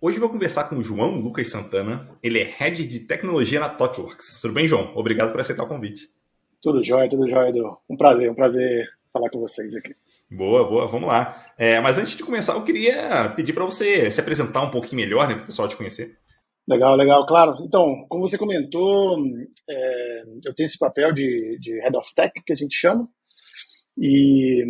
Hoje eu vou conversar com o João Lucas Santana. Ele é Head de Tecnologia na ThoughtWorks. Tudo bem, João? Obrigado por aceitar o convite. Tudo jóia, Edu. Um prazer falar com vocês aqui. Boa, boa, vamos lá. Mas antes de começar, eu queria pedir para você se apresentar um pouquinho melhor, né, para o pessoal te conhecer. Legal, claro. Então, como você comentou, eu tenho esse papel de Head of Tech, que a gente chama, e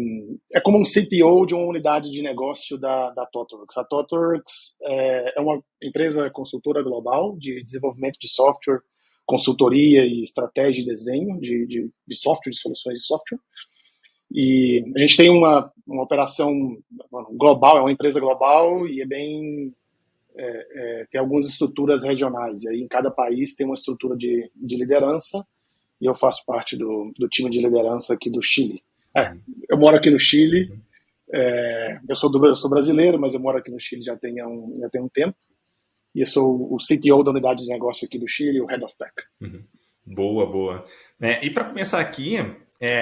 é como um CTO de uma unidade de negócio da ThoughtWorks. A ThoughtWorks é uma empresa consultora global de desenvolvimento de software, consultoria e estratégia e desenho de software, de soluções de software. E a gente tem uma operação global, é uma empresa global e tem algumas estruturas regionais. E aí em cada país tem uma estrutura de liderança e eu faço parte do time de liderança aqui do Chile. Uhum, Eu moro aqui no Chile, uhum, eu sou brasileiro, mas eu moro aqui no Chile já tem um tempo. E eu sou o CTO da unidade de negócio aqui do Chile, o Head of Tech. uhum. Boa, boa. E para começar aqui,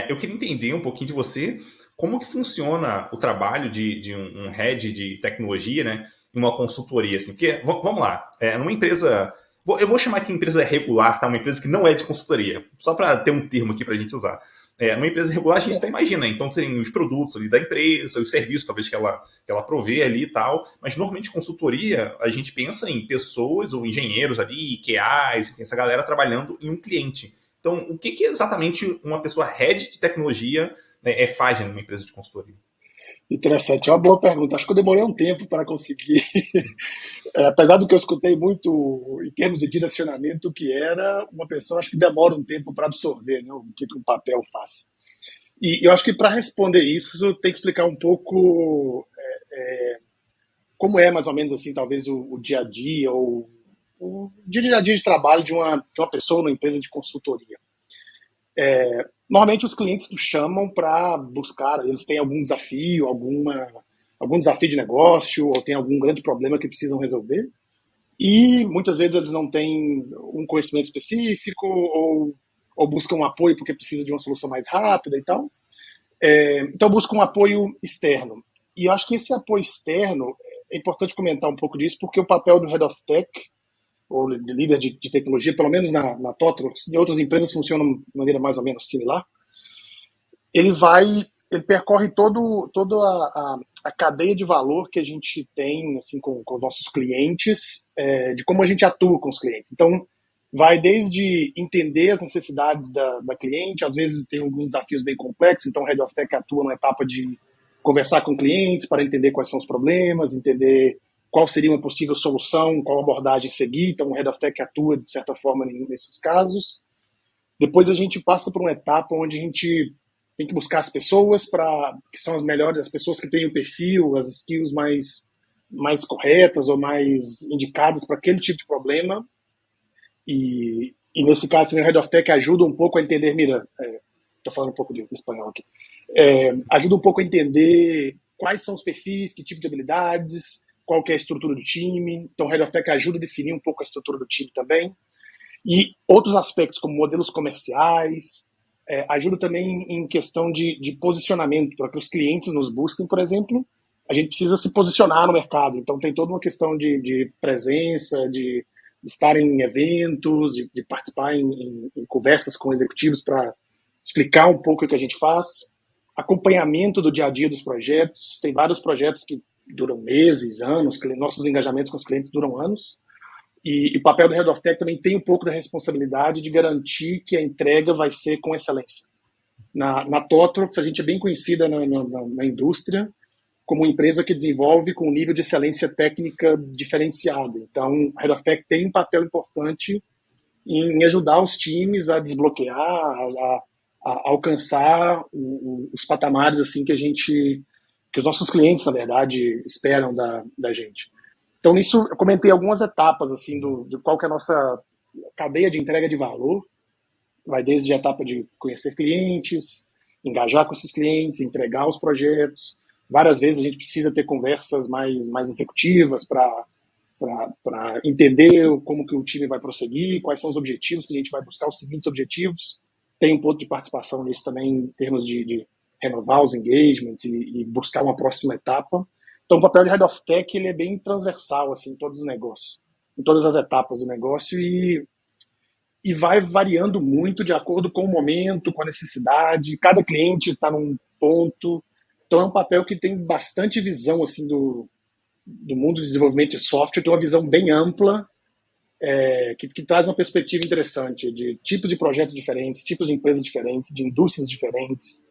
eu queria entender um pouquinho de você como que funciona o trabalho de um head de tecnologia, né, em uma consultoria, assim. Porque, vamos lá, numa empresa... Eu vou chamar aqui empresa regular, tá? Uma empresa que não é de consultoria, só para ter um termo aqui para a gente usar. Numa empresa regular, a gente até imagina, então tem os produtos ali da empresa, os serviços talvez que ela provê ali e tal, mas normalmente consultoria, a gente pensa em pessoas ou engenheiros ali, QAs, enfim, essa galera trabalhando em um cliente. Então, o que exatamente uma pessoa head de tecnologia, né, faz numa empresa de consultoria? Interessante, é uma boa pergunta. Acho que eu demorei um tempo para conseguir. Apesar do que eu escutei muito em termos de direcionamento, que era uma pessoa, acho que demora um tempo para absorver, né, o que um papel faz. E eu acho que para responder isso, tem que explicar um pouco como é mais ou menos assim, talvez o dia a dia ou o dia a dia de trabalho de uma pessoa numa empresa de consultoria. Normalmente os clientes nos chamam para buscar, eles têm algum desafio, algum desafio de negócio ou tem algum grande problema que precisam resolver. E muitas vezes eles não têm um conhecimento específico ou buscam um apoio porque precisa de uma solução mais rápida e tal. Então buscam um apoio externo. E eu acho que esse apoio externo, é importante comentar um pouco disso, porque o papel do Head of Tech, ou de líder de tecnologia, pelo menos na ThoughtWorks, em outras empresas funciona de maneira mais ou menos similar, ele vai, ele percorre toda a cadeia de valor que a gente tem assim, com os nossos clientes, de como a gente atua com os clientes. Então, vai desde entender as necessidades da cliente, às vezes tem alguns desafios bem complexos, então o Head of Tech atua na etapa de conversar com clientes para entender quais são os problemas, entender qual seria uma possível solução, qual abordagem seguir, então o Head of Tech atua de certa forma nesses casos. Depois a gente passa por uma etapa onde a gente tem que buscar as pessoas que são as melhores, as pessoas que têm o perfil, as skills mais corretas ou mais indicadas para aquele tipo de problema. E nesse caso, o Head of Tech ajuda um pouco a entender, mira, estou falando um pouco de espanhol aqui, ajuda um pouco a entender quais são os perfis, que tipo de habilidades, qual que é a estrutura do time. Então, o Head of Tech ajuda a definir um pouco a estrutura do time também. E outros aspectos, como modelos comerciais, ajuda também em questão de posicionamento, para que os clientes nos busquem, por exemplo, a gente precisa se posicionar no mercado. Então, tem toda uma questão de presença, de estar em eventos, de participar em conversas com executivos para explicar um pouco o que a gente faz, acompanhamento do dia a dia dos projetos. Tem vários projetos que duram meses, anos, nossos engajamentos com os clientes duram anos. E o papel do Head of Tech também tem um pouco da responsabilidade de garantir que a entrega vai ser com excelência. Na ThoughtWorks, a gente é bem conhecida na indústria como uma empresa que desenvolve com um nível de excelência técnica diferenciado. Então, o Head of Tech tem um papel importante em ajudar os times a desbloquear, a alcançar os patamares assim que os nossos clientes, na verdade, esperam da gente. Então, nisso, eu comentei algumas etapas assim de qual que é a nossa cadeia de entrega de valor. Vai desde a etapa de conhecer clientes, engajar com esses clientes, entregar os projetos. Várias vezes a gente precisa ter conversas mais executivas para entender como que o time vai prosseguir, quais são os objetivos que a gente vai buscar, os seguintes objetivos. Tem um ponto de participação nisso também em termos de renovar os engagements e buscar uma próxima etapa. Então, o papel de Head of Tech ele é bem transversal assim, em todos os negócios, em todas as etapas do negócio e vai variando muito de acordo com o momento, com a necessidade. Cada cliente está num ponto. Então, é um papel que tem bastante visão assim do mundo de desenvolvimento de software, tem uma visão bem ampla, que traz uma perspectiva interessante de tipos de projetos diferentes, tipos de empresas diferentes, de indústrias diferentes,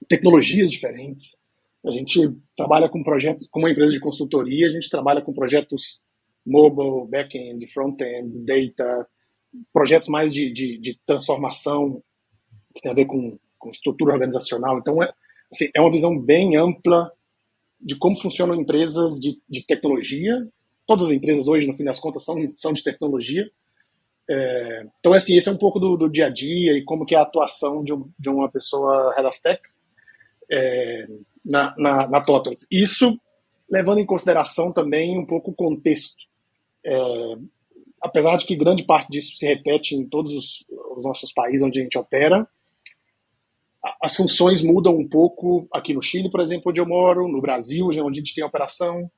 tecnologias diferentes. A gente trabalha com projetos, como uma empresa de consultoria, a gente trabalha com projetos mobile, back-end, front-end, data, projetos mais de transformação, que tem a ver com estrutura organizacional. Então, assim, é uma visão bem ampla de como funcionam empresas de tecnologia. Todas as empresas hoje, no fim das contas, são de tecnologia. Então, assim, esse é um pouco do dia a dia e como que é a atuação de uma pessoa Head of Tech na TOTWORKS. Isso levando em consideração também um pouco o contexto. Apesar de que grande parte disso se repete em todos os nossos países onde a gente opera, as funções mudam um pouco aqui no Chile, por exemplo, onde eu moro, no Brasil, onde a gente tem operação,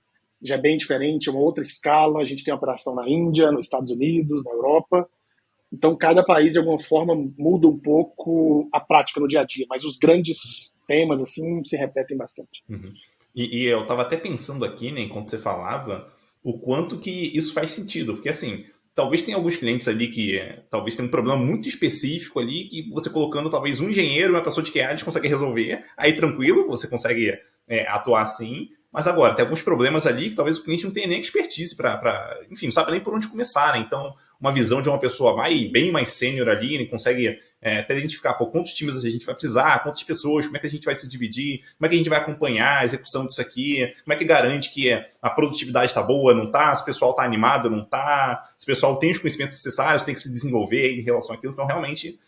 já é bem diferente, é uma outra escala, a gente tem operação na Índia, nos Estados Unidos, na Europa. Então, cada país, de alguma forma, muda um pouco a prática no dia a dia, mas os grandes temas, assim, se repetem bastante. Uhum. E eu estava até pensando aqui, né, enquanto você falava, o quanto que isso faz sentido, porque assim, talvez tenha alguns clientes ali que talvez tenha um problema muito específico ali, que você colocando talvez um engenheiro, uma pessoa de QA, consegue resolver, aí tranquilo, você consegue atuar assim, mas agora, tem alguns problemas ali que talvez o cliente não tenha nem expertise enfim, não sabe nem por onde começar, né? Então, uma visão de uma pessoa bem mais sênior ali, ele consegue até identificar quantos times a gente vai precisar, quantas pessoas, como é que a gente vai se dividir, como é que a gente vai acompanhar a execução disso aqui, como é que garante que a produtividade está boa, não está, se o pessoal está animado, não está, se o pessoal tem os conhecimentos necessários, tem que se desenvolver em relação àquilo. Então, realmente,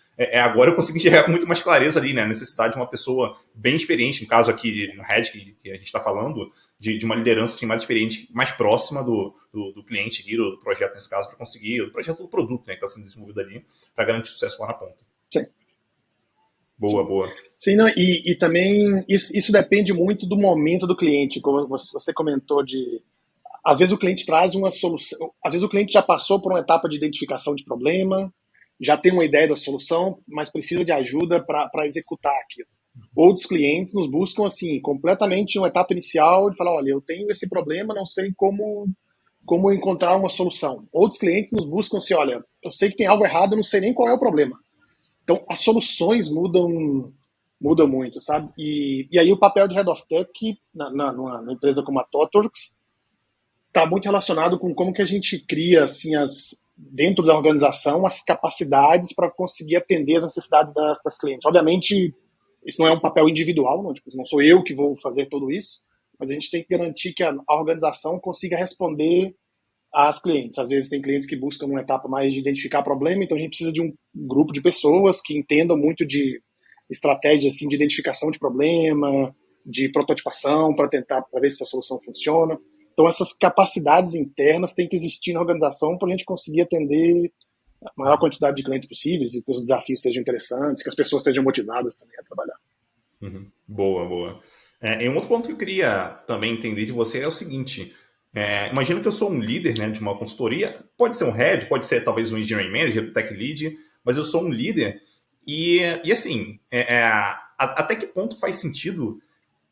agora eu consigo enxergar com muito mais clareza ali, né? A necessidade de uma pessoa bem experiente, no caso aqui no Red, que a gente está falando, de uma liderança assim, mais experiente, mais próxima do cliente ali, do projeto nesse caso, para conseguir, o projeto do produto, né, que está sendo desenvolvido ali, para garantir sucesso lá na ponta. Sim. Boa, boa. Sim, não, e também isso depende muito do momento do cliente, como você comentou às vezes o cliente traz uma solução, às vezes o cliente já passou por uma etapa de identificação de problema, já tem uma ideia da solução, mas precisa de ajuda para executar aquilo. Outros clientes nos buscam assim, completamente em uma etapa inicial de falar, olha, eu tenho esse problema, não sei como encontrar uma solução. Outros clientes nos buscam assim, olha, eu sei que tem algo errado, eu não sei nem qual é o problema. Então, as soluções mudam muito, sabe? E aí o papel de Head of Tech numa empresa como a TOTWORKS está muito relacionado com como que a gente cria, assim, dentro da organização, as capacidades para conseguir atender as necessidades das clientes. Obviamente, isso não é um papel individual, não sou eu que vou fazer tudo isso, mas a gente tem que garantir que a organização consiga responder às clientes. Às vezes tem clientes que buscam uma etapa mais de identificar problema, então a gente precisa de um grupo de pessoas que entendam muito de estratégias assim, de identificação de problema, de prototipação para ver se a solução funciona. Então essas capacidades internas têm que existir na organização para a gente conseguir atender a maior quantidade de clientes possíveis e que os desafios sejam interessantes, que as pessoas estejam motivadas também a trabalhar. Uhum. Boa, boa. E um outro ponto que eu queria também entender de você é o seguinte: imagina que eu sou um líder, né, de uma consultoria, pode ser um head, pode ser talvez um engineering manager, tech lead, mas eu sou um líder e assim, até que ponto faz sentido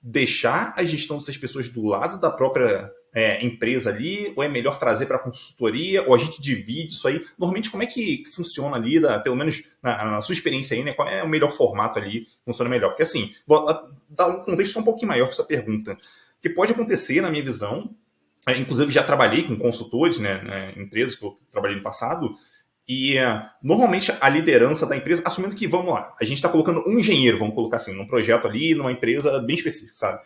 deixar a gestão dessas pessoas do lado da própria empresa ali, ou é melhor trazer para a consultoria, ou a gente divide isso aí? Normalmente, como é que funciona ali, pelo menos na sua experiência aí, né? Qual é o melhor formato ali, funciona melhor? Porque assim, vou dar um contexto um pouquinho maior para essa pergunta. Que pode acontecer, na minha visão, inclusive já trabalhei com consultores, né, empresas que eu trabalhei no passado, e normalmente a liderança da empresa, assumindo que, vamos lá, a gente está colocando um engenheiro, vamos colocar assim, num projeto ali, numa empresa bem específica, sabe?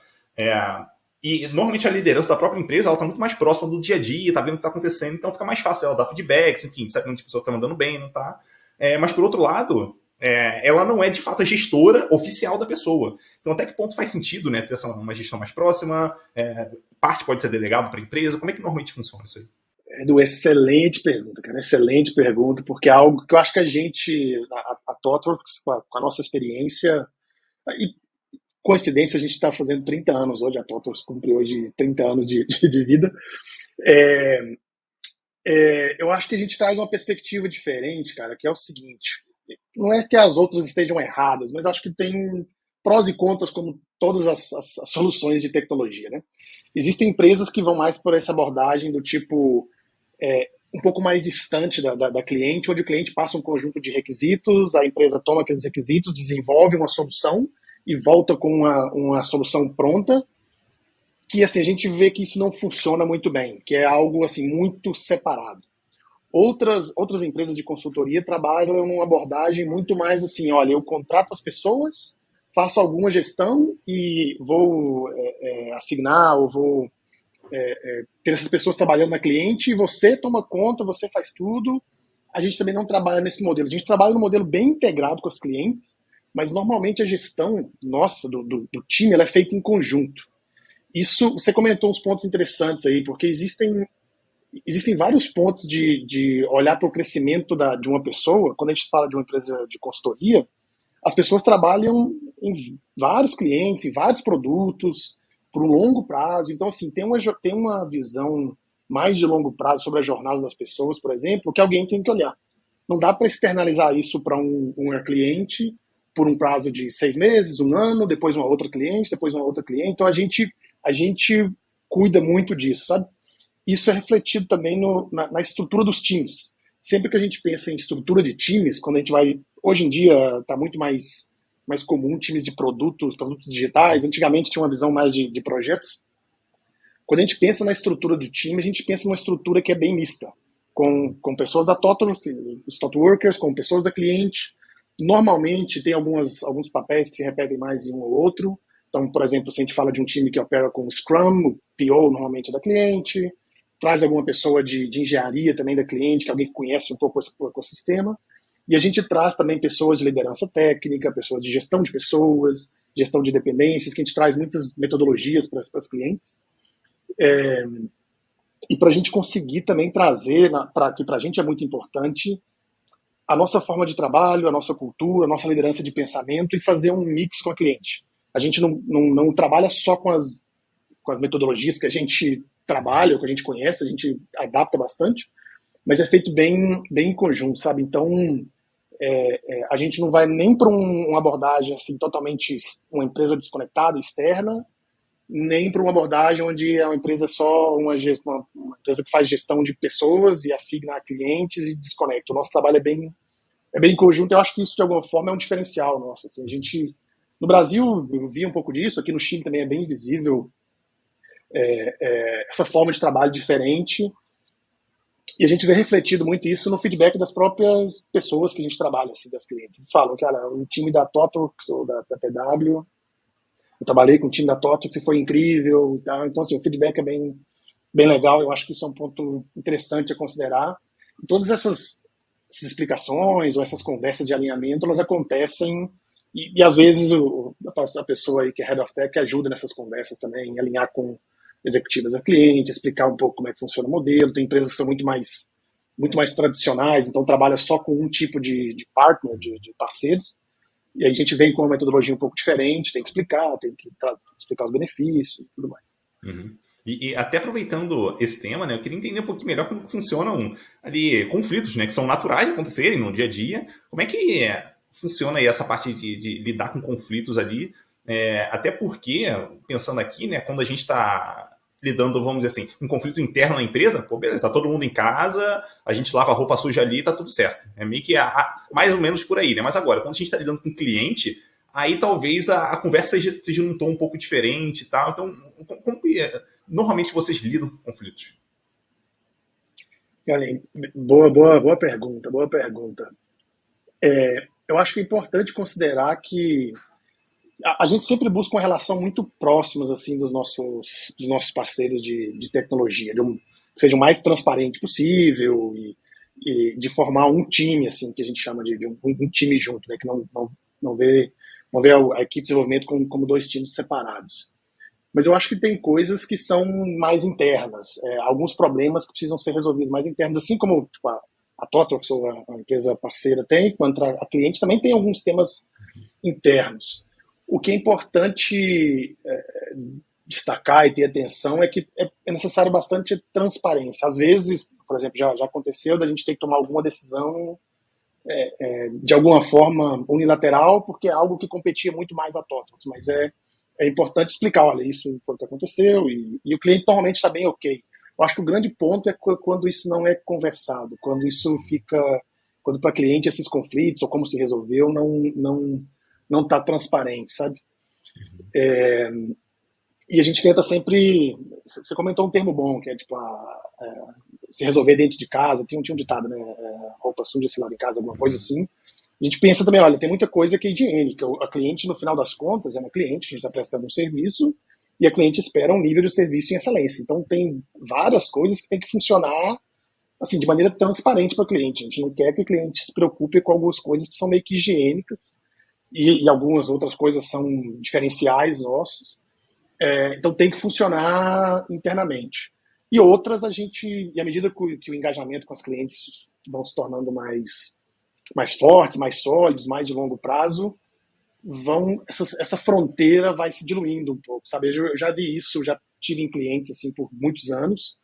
E normalmente a liderança da própria empresa, ela está muito mais próxima do dia a dia, está vendo o que está acontecendo, então fica mais fácil ela dar feedbacks, enfim, sabe que a pessoa está mandando bem, não está. Mas por outro lado, ela não é de fato a gestora oficial da pessoa. Então até que ponto faz sentido, né, ter uma gestão mais próxima, parte pode ser delegado para a empresa, como é que normalmente funciona isso aí? Excelente pergunta, cara. Excelente pergunta, porque é algo que eu acho que a gente, a TOTWORKS, com a nossa experiência, e coincidência, a gente está fazendo 30 anos hoje, a TOTOS cumpriu hoje 30 anos de vida. É, eu acho que a gente traz uma perspectiva diferente, cara, que é o seguinte: não é que as outras estejam erradas, mas acho que tem prós e contras, como todas as soluções de tecnologia, né? Existem empresas que vão mais por essa abordagem do tipo um pouco mais distante da cliente, onde o cliente passa um conjunto de requisitos, a empresa toma aqueles requisitos, desenvolve uma solução e volta com uma solução pronta, que assim, a gente vê que isso não funciona muito bem, que é algo assim muito separado. Outras empresas de consultoria trabalham em uma abordagem muito mais assim: olha, eu contrato as pessoas, faço alguma gestão e vou assignar ou vou ter essas pessoas trabalhando na cliente, e você toma conta, você faz tudo. A gente também não trabalha nesse modelo. A gente trabalha no modelo bem integrado com os clientes, mas normalmente a gestão nossa, do time, ela é feita em conjunto. Isso, você comentou uns pontos interessantes aí, porque existem vários pontos de olhar para o crescimento de uma pessoa. Quando a gente fala de uma empresa de consultoria, as pessoas trabalham em vários clientes, em vários produtos, por um longo prazo. Então, assim, tem uma visão mais de longo prazo sobre a jornada das pessoas, por exemplo, que alguém tem que olhar. Não dá para externalizar isso para uma cliente por um prazo de 6 meses, um ano, depois uma outra cliente, depois uma outra cliente. Então, a gente cuida muito disso, sabe? Isso é refletido também na estrutura dos times. Sempre que a gente pensa em estrutura de times, quando a gente vai... Hoje em dia está muito mais comum times de produtos digitais. Antigamente tinha uma visão mais de projetos. Quando a gente pensa na estrutura do time, a gente pensa numa estrutura que é bem mista, com pessoas da TOTO, os TOTO Workers, com pessoas da cliente. Normalmente tem alguns papéis que se repetem mais em um ou outro. Então, por exemplo, se a gente fala de um time que opera com Scrum, o PO normalmente é da cliente, traz alguma pessoa de engenharia também da cliente, que é alguém que conhece um pouco o ecossistema. E a gente traz também pessoas de liderança técnica, pessoas de gestão de pessoas, gestão de dependências, que a gente traz muitas metodologias para os clientes. E para a gente conseguir também trazer, que para a gente é muito importante, a nossa forma de trabalho, a nossa cultura, a nossa liderança de pensamento, e fazer um mix com a cliente. A gente não trabalha só com as metodologias que a gente trabalha, ou que a gente conhece, a gente adapta bastante, mas é feito bem em conjunto, sabe? Então, a gente não vai nem para uma abordagem assim totalmente uma empresa desconectada, externa, nem para uma abordagem onde é uma empresa só uma empresa que faz gestão de pessoas e assigna clientes e desconecta. O nosso trabalho é bem em conjunto. Eu acho que isso de alguma forma é um diferencial nosso. Assim, a gente no Brasil eu vi um pouco disso, aqui no Chile também é bem visível essa forma de trabalho diferente. E a gente vê refletido muito isso no feedback das próprias pessoas que a gente trabalha, assim, das clientes. Eles falam que, olha, o time da TOTO, ou da PW, eu trabalhei com o time da TOTO, que foi incrível. Tá? Então, assim, o feedback é bem legal. Eu acho que isso é um ponto interessante a considerar. E todas essas explicações ou essas conversas de alinhamento, elas acontecem e às vezes a pessoa aí que é Head of Tech ajuda nessas conversas também, em alinhar com executivas a cliente, explicar um pouco como é que funciona o modelo. Tem empresas que são muito mais tradicionais, então trabalha só com um tipo de partner, de parceiros, e aí a gente vem com uma metodologia um pouco diferente, tem que explicar os benefícios e tudo mais. Uhum. E até aproveitando esse tema, né, eu queria entender um pouquinho melhor como funcionam ali conflitos, né, que são naturais de acontecerem no dia a dia. Como é que funciona aí essa parte de lidar com conflitos ali? Até porque, pensando aqui, né, quando a gente está lidando, vamos dizer assim, um conflito interno na empresa, pô, beleza, tá todo mundo em casa, a gente lava a roupa suja ali, tá tudo certo. É meio que mais ou menos por aí, né? Mas agora, quando a gente está lidando com um cliente, aí talvez a conversa seja num tom um pouco diferente e tal. Então, como que normalmente vocês lidam com conflitos? Olha, boa pergunta, boa pergunta. Eu acho que é importante considerar que a gente sempre busca uma relação muito próxima assim, dos nossos parceiros de tecnologia, que seja o mais transparente possível e de formar um time, assim, que a gente chama de um time junto, né, que não vê a equipe de desenvolvimento como dois times separados. Mas eu acho que tem coisas que são mais internas, alguns problemas que precisam ser resolvidos mais internos, assim como tipo, a TOTO, que sou a empresa parceira, tem, quanto a cliente também tem alguns temas internos. O que é importante destacar e ter atenção é que é necessário bastante transparência. Às vezes, por exemplo, já aconteceu da gente ter que tomar alguma decisão de alguma forma unilateral, porque é algo que competia muito mais a TOTVS, mas é importante explicar, olha, isso foi o que aconteceu, e o cliente normalmente está bem ok. Eu acho que o grande ponto é quando isso não é conversado, quando isso fica, quando para cliente esses conflitos, ou como se resolveu, não está transparente, sabe? E a gente tenta sempre. Você comentou um termo bom, que é tipo se resolver dentro de casa. Tinha um ditado, né? Roupa suja se lava em casa, alguma coisa assim. A gente pensa também, olha, tem muita coisa que é higiênica. A cliente, no final das contas, é uma cliente, a gente está prestando um serviço e a cliente espera um nível de serviço em excelência. Então, tem várias coisas que tem que funcionar assim de maneira transparente para o cliente. A gente não quer que o cliente se preocupe com algumas coisas que são meio que higiênicas e algumas outras coisas são diferenciais nossos. Então tem que funcionar internamente. E outras e à medida que o engajamento com os clientes vão se tornando mais fortes, mais sólidos, mais de longo prazo, essa fronteira vai se diluindo um pouco, sabe? Eu já vi isso, já tive em clientes assim por muitos anos,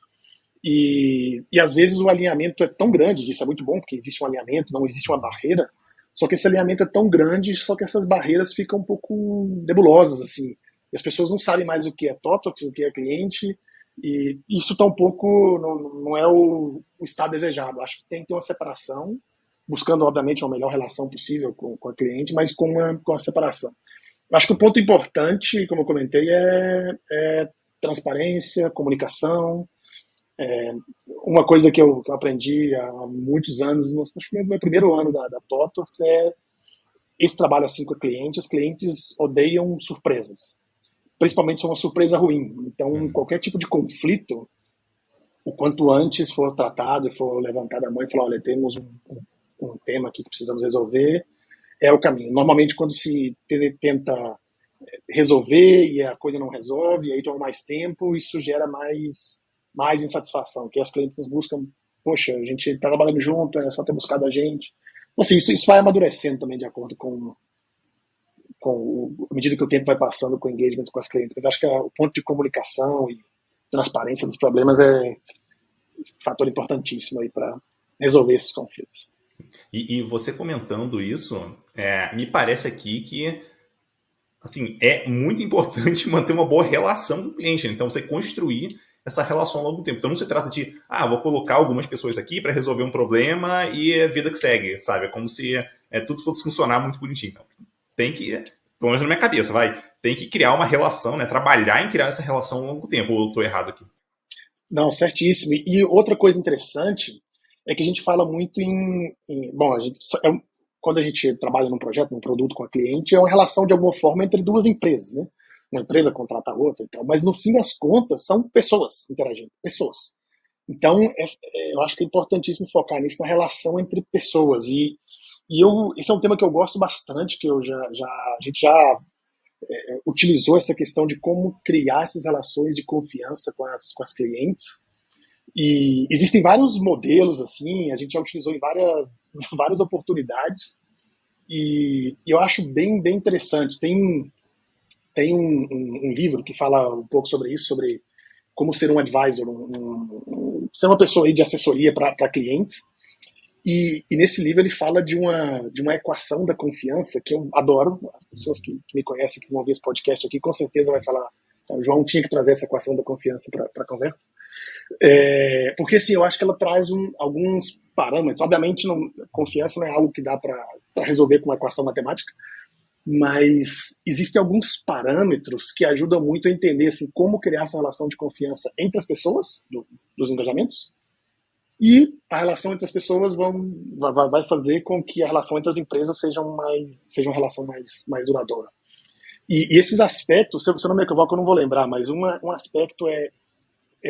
e às vezes o alinhamento é tão grande, isso é muito bom, porque existe um alinhamento, não existe uma barreira, só que esse alinhamento é tão grande, só que essas barreiras ficam um pouco nebulosas, assim. E as pessoas não sabem mais o que é TOTVS, o que é cliente, e isso está um pouco, não é o estado desejado. Acho que tem que ter uma separação, buscando, obviamente, uma melhor relação possível com a cliente, mas com a separação. Acho que o ponto importante, como eu comentei, é transparência, comunicação. Uma coisa que eu aprendi há muitos anos, acho que no meu primeiro ano da TOTVS, é esse trabalho assim com o cliente. Os clientes odeiam surpresas, principalmente se é uma surpresa ruim. Então, Uhum. qualquer tipo de conflito, o quanto antes for tratado e for levantado a mão e falar, olha, temos um tema aqui que precisamos resolver, é o caminho. Normalmente, quando se tenta resolver e a coisa não resolve, e aí toma mais tempo, isso gera mais insatisfação, que as clientes nos buscam, poxa, a gente está trabalhando junto, é só ter buscado a gente. Então, assim, isso vai amadurecendo também de acordo à medida que o tempo vai passando com o engagement com as clientes. Mas acho que o ponto de comunicação e transparência dos problemas é um fator importantíssimo aí para resolver esses conflitos. E você comentando isso, me parece aqui que assim, é muito importante manter uma boa relação com o cliente. Né? Então, você construir essa relação ao longo do tempo. Então, não se trata de, vou colocar algumas pessoas aqui para resolver um problema e é vida que segue, sabe? É como se tudo fosse funcionar muito bonitinho. Então, tem que, pelo menos na minha cabeça, tem que criar uma relação, né? Trabalhar em criar essa relação ao longo do tempo. Ou eu estou errado aqui? Não, certíssimo. E outra coisa interessante é que a gente fala muito bom, quando a gente trabalha num projeto, num produto com a cliente, é uma relação de alguma forma entre duas empresas, né? Uma empresa contrata a outra e tal, mas no fim das contas são pessoas interagindo, pessoas. Então, eu acho que é importantíssimo focar nisso, na relação entre pessoas. Esse é um tema que eu gosto bastante, que a gente já utilizou essa questão de como criar essas relações de confiança com as clientes. E existem vários modelos, assim, a gente já utilizou em várias oportunidades, e eu acho bem interessante. Tem um livro que fala um pouco sobre isso, sobre como ser um advisor, ser uma pessoa aí de assessoria para clientes. E nesse livro ele fala de uma equação da confiança que eu adoro. As pessoas que me conhecem, que vão ver esse podcast aqui, com certeza vai falar, o João tinha que trazer essa equação da confiança para a conversa. Porque assim, eu acho que ela traz alguns parâmetros. Obviamente, confiança não é algo que dá para resolver com uma equação matemática, mas existem alguns parâmetros que ajudam muito a entender assim, como criar essa relação de confiança entre as pessoas, dos engajamentos, e a relação entre as pessoas vai fazer com que a relação entre as empresas seja uma relação mais duradoura. E esses aspectos, se eu não me equivoco, eu não vou lembrar, mas um aspecto é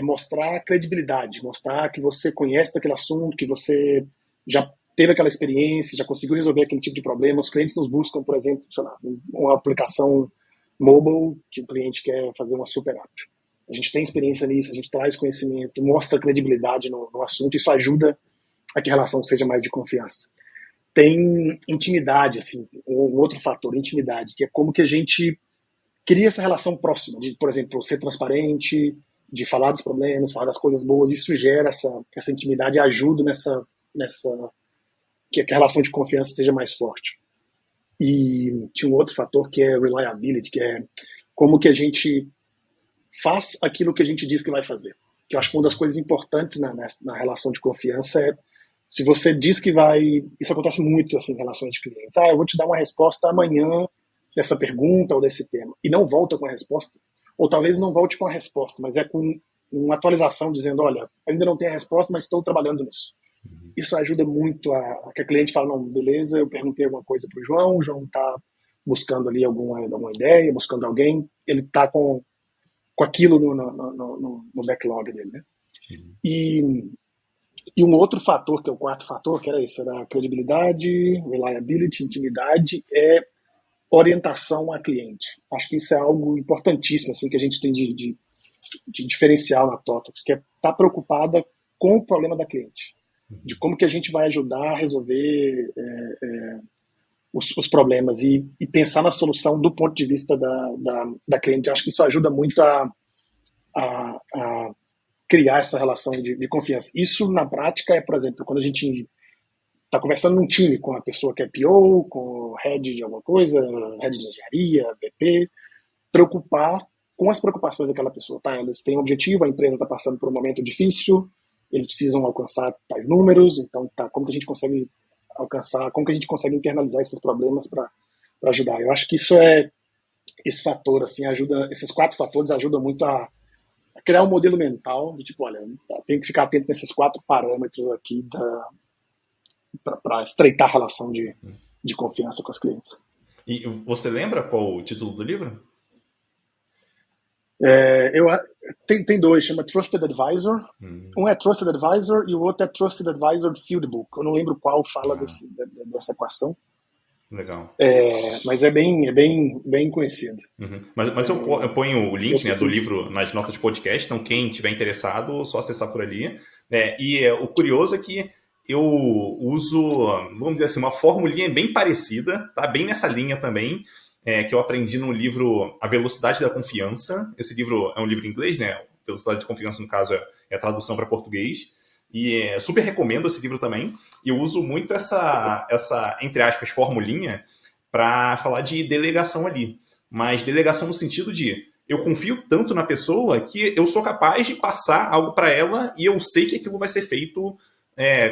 mostrar credibilidade, mostrar que você conhece daquele assunto, que você já teve aquela experiência, já conseguiu resolver aquele tipo de problema. Os clientes nos buscam, por exemplo, sei lá, uma aplicação mobile que o cliente quer fazer uma super app. A gente tem experiência nisso, a gente traz conhecimento, mostra credibilidade no assunto, isso ajuda a que a relação seja mais de confiança. tem intimidade, assim, um outro fator, intimidade, que é como que a gente cria essa relação próxima, de, por exemplo, ser transparente, de falar dos problemas, falar das coisas boas, isso gera essa intimidade e ajuda nessa que a relação de confiança seja mais forte. E tinha um outro fator que é reliability, que é como que a gente faz aquilo que a gente diz que vai fazer. Que eu acho que uma das coisas importantes na relação de confiança é se você diz que vai... Isso acontece muito assim, em relações de clientes. Eu vou te dar uma resposta amanhã dessa pergunta ou desse tema. E não volta com a resposta. Ou talvez não volte com a resposta, mas é com uma atualização dizendo, olha, ainda não tenho a resposta, mas estou trabalhando nisso. Isso ajuda muito a que a cliente fala, não, beleza, eu perguntei alguma coisa para o João está buscando ali alguma ideia, buscando alguém, ele está com aquilo no backlog dele, né? E um outro fator, que é o quarto fator, que era isso, era credibilidade, reliability, intimidade, é orientação a cliente. Acho que isso é algo importantíssimo, assim, que a gente tem de diferencial na TOTWORKS, que é estar preocupada com o problema da cliente, de como que a gente vai ajudar a resolver os problemas e pensar na solução do ponto de vista da cliente. Acho que isso ajuda muito a criar essa relação de confiança. Isso, na prática, é, por exemplo, quando a gente está conversando num time com a pessoa que é PO, com o head de alguma coisa, head de engenharia, VP, preocupar com as preocupações daquela pessoa. Tá? Eles têm um objetivo, a empresa está passando por um momento difícil, eles precisam alcançar tais números, então tá, como que a gente consegue alcançar, como que a gente consegue internalizar esses problemas para ajudar. Eu acho que esse fator, assim, ajuda, esses 4 fatores ajudam muito a criar um modelo mental de tipo, olha, tem que ficar atento nesses 4 parâmetros aqui para estreitar a relação de confiança com os clientes. E você lembra qual o título do livro? Tem 2, chama Trusted Advisor. Um é Trusted Advisor e o outro é Trusted Advisor Fieldbook. Eu não lembro qual fala dessa equação. Legal. Mas é bem conhecido. Mas eu ponho o link, né, do livro nas notas de podcast, então quem tiver interessado, só acessar por ali. O curioso é que eu uso, vamos dizer assim, uma formulinha bem parecida, tá? Bem nessa linha também, que eu aprendi no livro A Velocidade da Confiança. Esse livro é um livro em inglês, né? Velocidade da Confiança, no caso, é a tradução para português. E super recomendo esse livro também. E eu uso muito essa entre aspas, formulinha para falar de delegação ali. Mas delegação no sentido de eu confio tanto na pessoa que eu sou capaz de passar algo para ela e eu sei que aquilo vai ser feito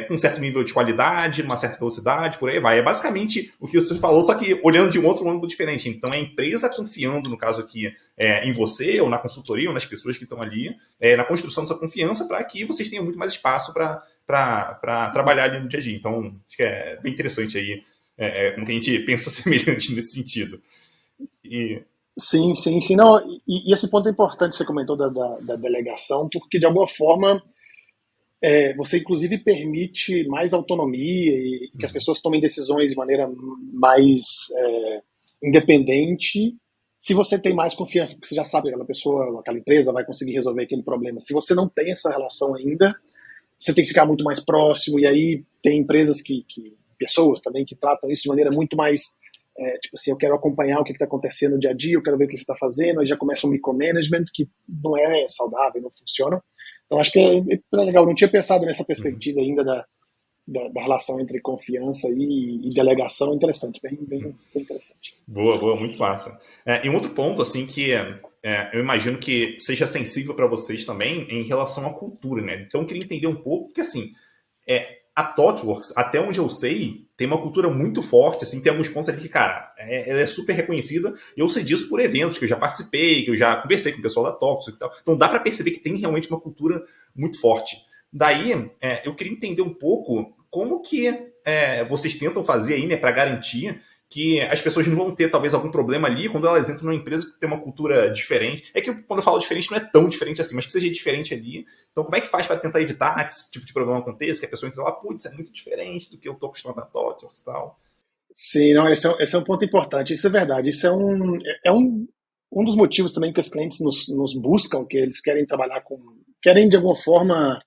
com um certo nível de qualidade, uma certa velocidade, por aí vai. É basicamente o que você falou, só que olhando de um outro ângulo diferente. Então, é a empresa confiando, no caso aqui, em você, ou na consultoria, ou nas pessoas que estão ali, na construção dessa confiança, para que vocês tenham muito mais espaço para trabalhar ali no dia a dia. Então, acho que é bem interessante aí como que a gente pensa semelhante nesse sentido. Sim. Não, e esse ponto é importante que você comentou da delegação, porque, de alguma forma, você inclusive permite mais autonomia e que as pessoas tomem decisões de maneira mais independente se você tem mais confiança, porque você já sabe que aquela pessoa, aquela empresa vai conseguir resolver aquele problema. Se você não tem essa relação ainda, você tem que ficar muito mais próximo, e aí tem empresas pessoas também que tratam isso de maneira muito mais tipo assim, eu quero acompanhar o que está acontecendo no dia a dia, eu quero ver o que você está fazendo, aí já começa um micromanagement que não é saudável, não funciona. Então, acho que é legal. Não tinha pensado nessa perspectiva ainda da relação entre confiança e delegação. Interessante, bem interessante. Boa, muito massa. E um outro ponto, assim, que eu imagino que seja sensível para vocês também em relação à cultura, né? Então, eu queria entender um pouco, porque, assim, a ThoughtWorks, até onde eu sei, tem uma cultura muito forte, assim, tem alguns pontos ali que, cara, ela é super reconhecida, e eu sei disso por eventos que eu já participei, que eu já conversei com o pessoal da ThoughtWorks e tal. Então dá para perceber que tem realmente uma cultura muito forte. Daí, eu queria entender um pouco como que vocês tentam fazer aí, né, para garantir que as pessoas não vão ter, talvez, algum problema ali quando elas entram numa empresa que tem uma cultura diferente. É que quando eu falo diferente, não é tão diferente assim, mas que seja diferente ali. Então, como é que faz para tentar evitar que esse tipo de problema aconteça, que a pessoa entra lá, putz, é muito diferente do que eu estou acostumado a ThoughtWorks e tal? Sim, não, esse é um ponto importante. Isso é verdade. Isso é um dos motivos também que os clientes nos buscam, que eles querem trabalhar querem, de alguma forma,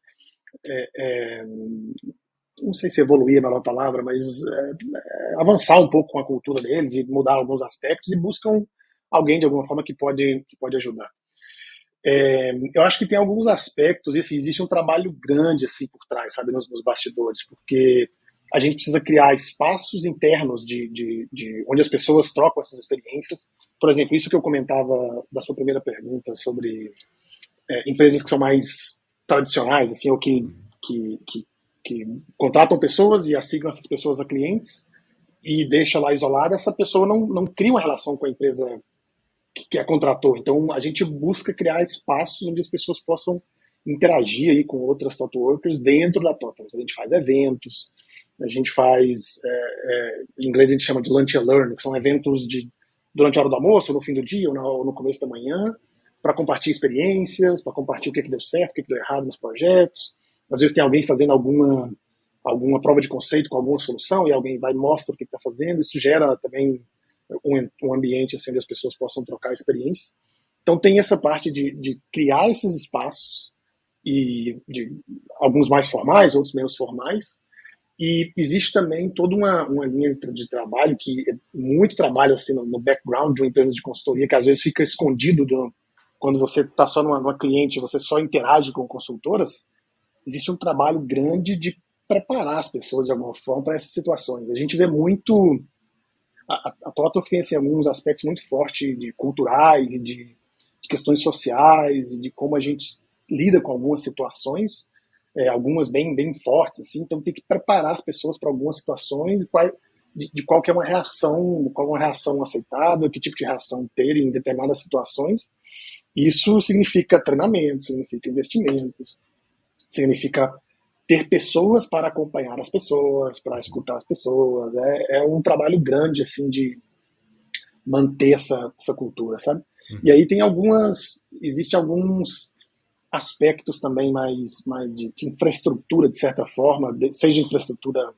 não sei se evoluir é a melhor palavra, mas avançar um pouco com a cultura deles e mudar alguns aspectos e buscam alguém de alguma forma que pode ajudar. Eu acho que tem alguns aspectos, e assim, existe um trabalho grande assim por trás, sabe, nos bastidores, porque a gente precisa criar espaços internos de onde as pessoas trocam essas experiências. Por exemplo, isso que eu comentava da sua primeira pergunta sobre empresas que são mais tradicionais, assim, ou que contratam pessoas e assignam essas pessoas a clientes e deixa lá isolada, essa pessoa não cria uma relação com a empresa que a contratou. Então, a gente busca criar espaços onde as pessoas possam interagir aí com outras ThoughtWorkers dentro da ThoughtWorks. A gente faz eventos, a gente faz, em inglês a gente chama de lunch and learn, que são eventos durante a hora do almoço, no fim do dia ou no começo da manhã, para compartilhar experiências, para compartilhar o que deu certo, o que deu errado nos projetos. Às vezes tem alguém fazendo alguma prova de conceito com alguma solução e alguém vai e mostra o que está fazendo. Isso gera também um ambiente assim, onde as pessoas possam trocar experiência. Então tem essa parte de criar esses espaços, e de alguns mais formais, outros menos formais. E existe também toda uma linha de trabalho, que é muito trabalho assim, no background de uma empresa de consultoria, que às vezes fica escondido quando você está só numa cliente, você só interage com consultoras. Existe um trabalho grande de preparar as pessoas de alguma forma para essas situações. A gente vê muito a ThoughtWorks tem assim, alguns aspectos muito fortes de culturais e de questões sociais e de como a gente lida com algumas situações, algumas bem fortes, assim. Então tem que preparar as pessoas para algumas situações, de qual que é qual é uma reação aceitável, que tipo de reação ter em determinadas situações. Isso significa treinamento, significa investimentos, significa ter pessoas para acompanhar as pessoas, para escutar as pessoas. É um trabalho grande, assim, de manter essa cultura, sabe? E aí existem alguns aspectos também mais de infraestrutura, de certa forma, seja infraestrutura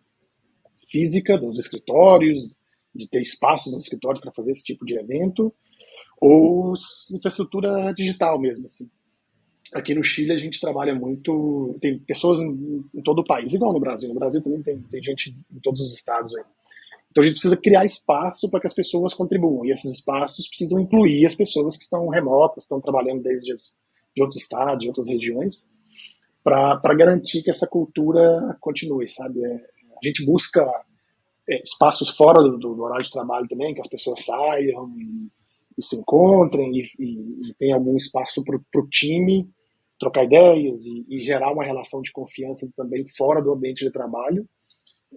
física dos escritórios, de ter espaços no escritório para fazer esse tipo de evento, ou infraestrutura digital mesmo, assim. Aqui no Chile a gente trabalha muito, tem pessoas em todo o país, igual no Brasil. No Brasil também tem gente em todos os estados aí. Então a gente precisa criar espaço para que as pessoas contribuam. E esses espaços precisam incluir as pessoas que estão remotas, estão trabalhando de outros estados, de outras regiões, para garantir que essa cultura continue, sabe? A gente busca espaços fora do horário de trabalho também, que as pessoas saiam e se encontrem e tem algum espaço para o time trocar ideias e gerar uma relação de confiança também fora do ambiente de trabalho,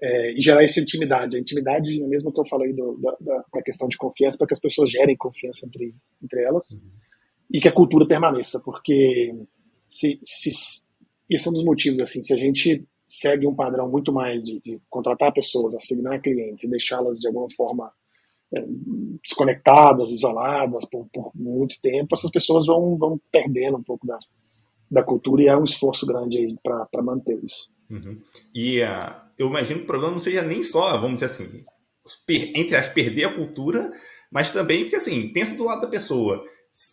e gerar essa intimidade. A intimidade, mesmo que eu falei da questão de confiança, para que as pessoas gerem confiança entre elas e que a cultura permaneça, porque esse é um dos motivos, assim, se a gente segue um padrão muito mais de contratar pessoas, assignar clientes e deixá-las de alguma forma desconectadas, isoladas por muito tempo, essas pessoas vão perdendo um pouco da cultura, e é um esforço grande aí para manter isso. Uhum. E eu imagino que o problema não seja nem só, vamos dizer assim, entre as perder a cultura, mas também porque, assim, pensa do lado da pessoa.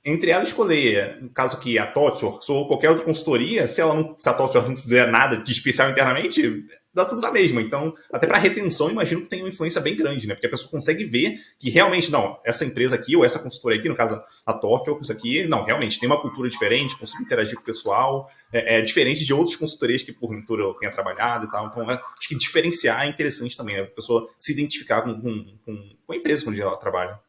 Entre ela escolher, no caso que a ThoughtWorks ou qualquer outra consultoria, se a ThoughtWorks não fizer nada de especial internamente, dá tudo na mesma. Então, até para retenção, imagino que tem uma influência bem grande, né? Porque a pessoa consegue ver que realmente, não, essa empresa aqui, ou essa consultoria aqui, no caso a ThoughtWorks aqui, não, realmente tem uma cultura diferente, consigo interagir com o pessoal, diferente de outras consultorias que porventura eu tenha trabalhado e tal. Então, acho que diferenciar é interessante também, né? A pessoa se identificar com a empresa onde ela trabalha.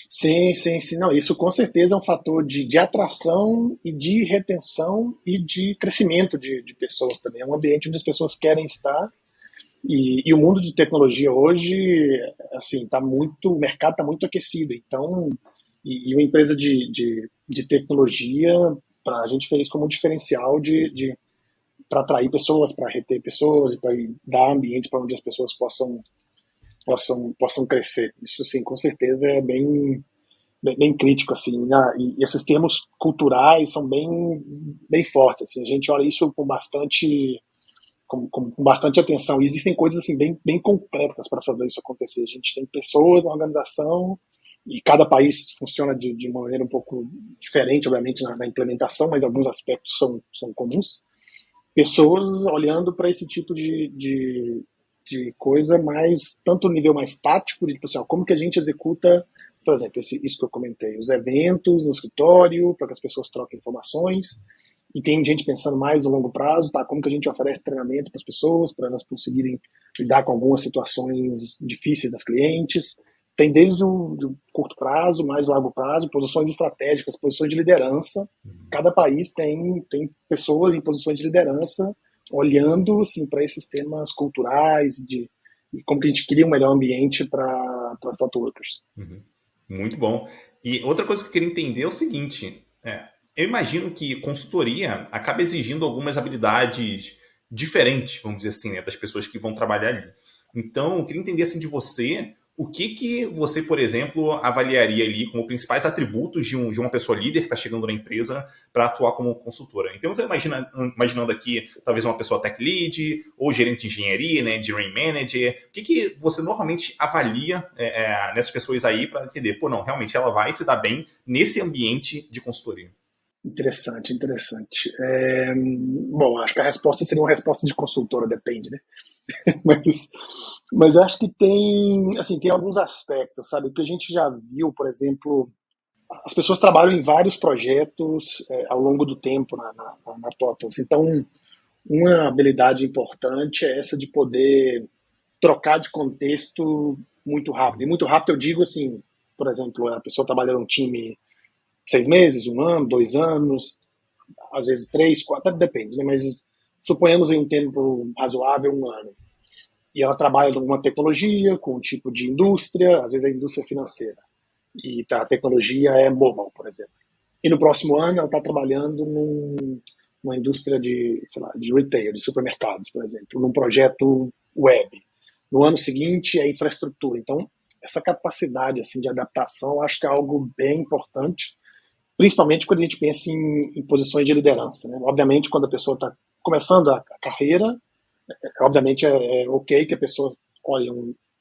Sim. Não, isso com certeza é um fator de atração e de retenção e de crescimento de pessoas também. É um ambiente onde as pessoas querem estar. E o mundo de tecnologia hoje, assim, o mercado está muito aquecido. Então, uma empresa de tecnologia, a gente vê isso como um diferencial para atrair pessoas, para reter pessoas, para dar ambiente para onde as pessoas possam crescer. Isso, sim, com certeza é bem crítico, assim, né? E esses termos culturais são bem fortes, assim. A gente olha isso com bastante atenção. E existem coisas assim bem concretas para fazer isso acontecer. A gente tem pessoas na organização, e cada país funciona de uma maneira um pouco diferente, obviamente, na implementação, mas alguns aspectos são comuns. pessoas olhando para esse tipo de coisa mais, tanto no nível mais tático, de tipo assim, ó, como que a gente executa, por exemplo, isso que eu comentei, os eventos no escritório, para que as pessoas troquem informações, e tem gente pensando mais no longo prazo, tá? Como que a gente oferece treinamento para as pessoas, para elas conseguirem lidar com algumas situações difíceis das clientes. Tem desde o curto prazo, mais longo prazo, posições estratégicas, posições de liderança. Cada país tem pessoas em posições de liderança olhando assim, para esses temas culturais, de como que a gente cria um melhor ambiente para as thought workers. Uhum. Muito bom. E outra coisa que eu queria entender é o seguinte: eu imagino que consultoria acaba exigindo algumas habilidades diferentes, vamos dizer assim, né, das pessoas que vão trabalhar ali. Então, eu queria entender assim de você, o que você, por exemplo, avaliaria ali como principais atributos de uma pessoa líder que está chegando na empresa para atuar como consultora. Então, eu estou imaginando aqui talvez uma pessoa tech lead ou gerente de engenharia, né, de rain manager. O que você normalmente avalia nessas pessoas aí para entender, pô, não, realmente ela vai se dar bem nesse ambiente de consultoria? Interessante, interessante. Bom, acho que a resposta seria uma resposta de consultora, depende, né? Mas, mas acho que tem, assim, tem alguns aspectos, sabe? Que a gente já viu, por exemplo, as pessoas trabalham em vários projetos ao longo do tempo na TOTOS. Então, uma habilidade importante é essa de poder trocar de contexto muito rápido. E muito rápido eu digo assim, por exemplo, a pessoa trabalha num time 6 meses, um ano, 2 anos, às vezes 3, 4, depende, né? Mas suponhamos em um tempo razoável, um ano. E ela trabalha numa tecnologia, com um tipo de indústria, às vezes é indústria financeira. E a tecnologia é mobile, por exemplo. E no próximo ano ela está trabalhando numa indústria de, sei lá, de retail, de supermercados, por exemplo, num projeto web. No ano seguinte é infraestrutura. Então, essa capacidade assim de adaptação, eu acho que é algo bem importante, principalmente quando a gente pensa em posições de liderança, né? Obviamente, quando a pessoa está começando a carreira, obviamente é ok que a pessoa olha,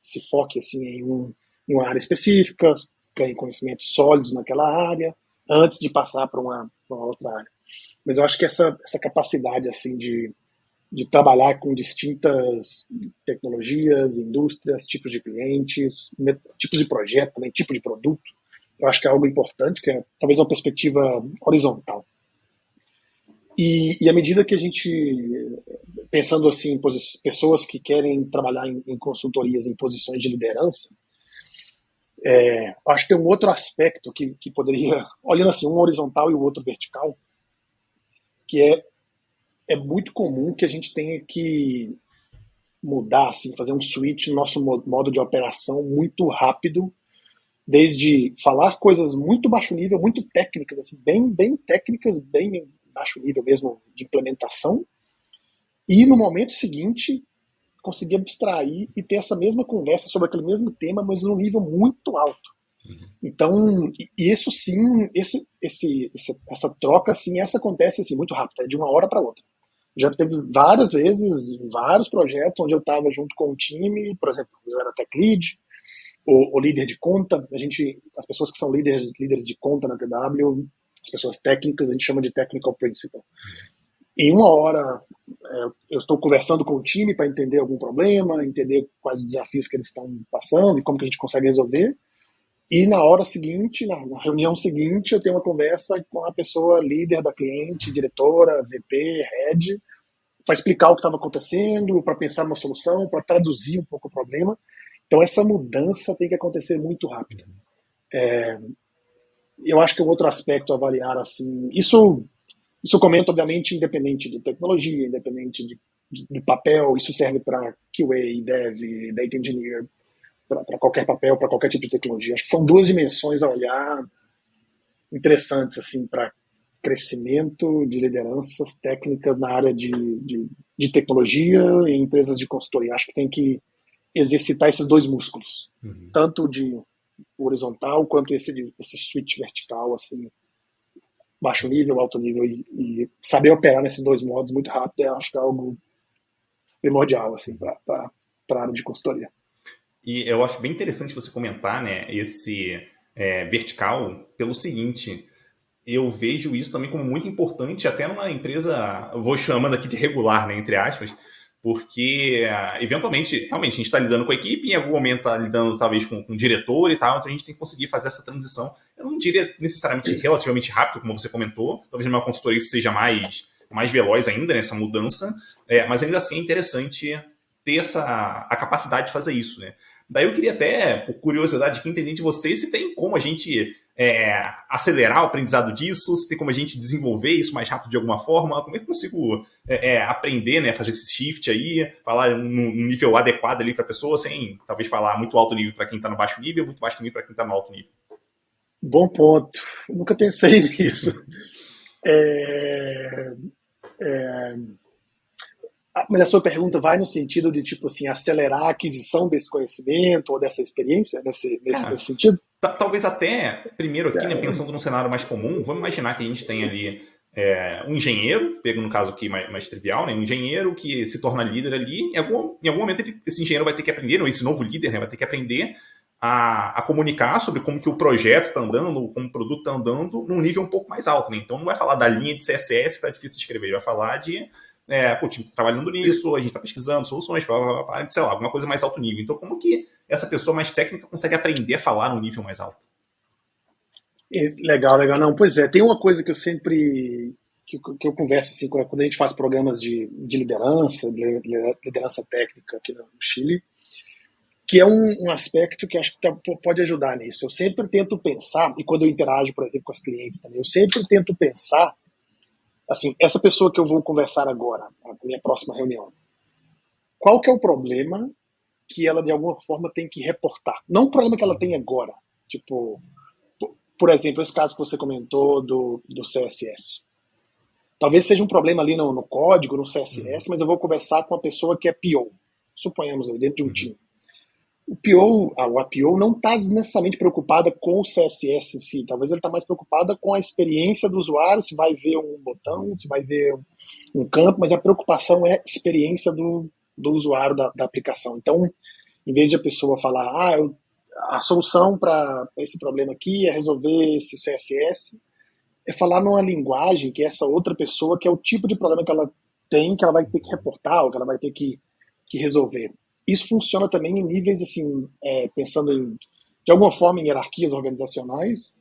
se foque assim, em uma área específica, ganhe conhecimentos sólidos naquela área, antes de passar para uma outra área. Mas eu acho que essa capacidade assim de trabalhar com distintas tecnologias, indústrias, tipos de clientes, tipos de projeto, também tipo de produto, eu acho que é algo importante, que é talvez uma perspectiva horizontal. E à medida que a gente, pensando assim, em pessoas que querem trabalhar em consultorias, em posições de liderança, acho que tem um outro aspecto que poderia, olhando assim, um horizontal e o outro vertical, que é muito comum que a gente tenha que mudar, assim, fazer um switch no nosso modo de operação muito rápido, desde falar coisas muito baixo nível, muito técnicas, assim, bem técnicas, bem baixo nível mesmo de implementação, e no momento seguinte conseguir abstrair e ter essa mesma conversa sobre aquele mesmo tema, mas num nível muito alto. Então, isso sim, essa troca, assim, essa acontece assim, muito rápido, é de uma hora para outra. Já teve várias vezes, vários projetos onde eu estava junto com o time, por exemplo, eu era tech lead, o líder de conta, as pessoas que são líderes de conta na TW, as pessoas técnicas, a gente chama de technical principal. Em uma hora, eu estou conversando com o time para entender algum problema, entender quais os desafios que eles estão passando e como que a gente consegue resolver. E na hora seguinte, na reunião seguinte, eu tenho uma conversa com a pessoa líder da cliente, diretora, VP, head, para explicar o que estava acontecendo, para pensar numa solução, para traduzir um pouco o problema. Então essa mudança tem que acontecer muito rápido. Eu acho que um outro aspecto a avaliar, assim, isso comenta, obviamente, independente de tecnologia, independente de papel, isso serve para QA, Dev, Data Engineer, para qualquer papel, para qualquer tipo de tecnologia. Acho que são duas dimensões a olhar interessantes assim para crescimento de lideranças técnicas na área de tecnologia e empresas de consultoria. Acho que tem que exercitar esses dois músculos, tanto de horizontal quanto esse switch vertical, assim, baixo nível, alto nível, e saber operar nesses dois modos muito rápido, eu acho que é algo primordial assim, para a área de consultoria. E eu acho bem interessante você comentar, né, esse vertical pelo seguinte. eu vejo isso também como muito importante, até numa empresa, eu vou chamando aqui de regular, né, entre aspas, porque eventualmente, realmente, a gente está lidando com a equipe, em algum momento está lidando talvez com o diretor e tal, então a gente tem que conseguir fazer essa transição. Eu não diria necessariamente relativamente rápido, como você comentou, talvez numa consultoria isso seja mais veloz ainda nessa mudança, mas ainda assim é interessante ter a capacidade de fazer isso, né? Daí eu queria até, por curiosidade, aqui, entender de vocês se tem como a gente acelerar o aprendizado disso, se tem como a gente desenvolver isso mais rápido de alguma forma, como é que eu consigo aprender, né, fazer esse shift aí, falar num nível adequado ali para a pessoa, sem talvez falar muito alto nível para quem está no baixo nível, muito baixo nível para quem está no alto nível. Bom ponto. Eu nunca pensei nisso. É, é, mas a sua pergunta vai no sentido de, tipo assim, acelerar a aquisição desse conhecimento ou dessa experiência, nesse sentido? Talvez até, primeiro aqui, né, pensando num cenário mais comum, vamos imaginar que a gente tem ali um engenheiro, pego no caso aqui mais trivial, né, um engenheiro que se torna líder ali, em algum momento esse engenheiro vai ter que aprender, ou esse novo líder, né, vai ter que aprender a comunicar sobre como que o projeto está andando, como o produto está andando, num nível um pouco mais alto. Né? Então não vai falar da linha de CSS que está difícil de escrever, vai falar de o time está trabalhando nisso, a gente está pesquisando soluções, sei lá, alguma coisa mais alto nível. Então como que essa pessoa mais técnica consegue aprender a falar num nível mais alto? Legal, legal. Não, pois é, tem uma coisa que eu sempre que eu converso assim, quando a gente faz programas de liderança técnica aqui no Chile, que é um aspecto que acho que pode ajudar nisso. Eu sempre tento pensar, e quando eu interajo, por exemplo, com os clientes também, eu sempre tento pensar, assim, essa pessoa que eu vou conversar agora, na minha próxima reunião, qual que é o problema que ela, de alguma forma, tem que reportar? Não o problema que ela tem agora. Tipo, por exemplo, esse caso que você comentou do CSS. Talvez seja um problema ali no código, no CSS, mas eu vou conversar com uma pessoa que é PO, suponhamos, dentro de um time. O PO, a PO não está necessariamente preocupada com o CSS em si, talvez ele está mais preocupada com a experiência do usuário, se vai ver um botão, se vai ver um campo, mas a preocupação é a experiência do usuário da aplicação. Então, em vez de a pessoa falar, a solução para esse problema aqui é resolver esse CSS, é falar numa linguagem que essa outra pessoa, que é o tipo de problema que ela tem, que ela vai ter que reportar, ou que ela vai ter que resolver. Isso funciona também em níveis, assim, pensando de alguma forma em hierarquias organizacionais,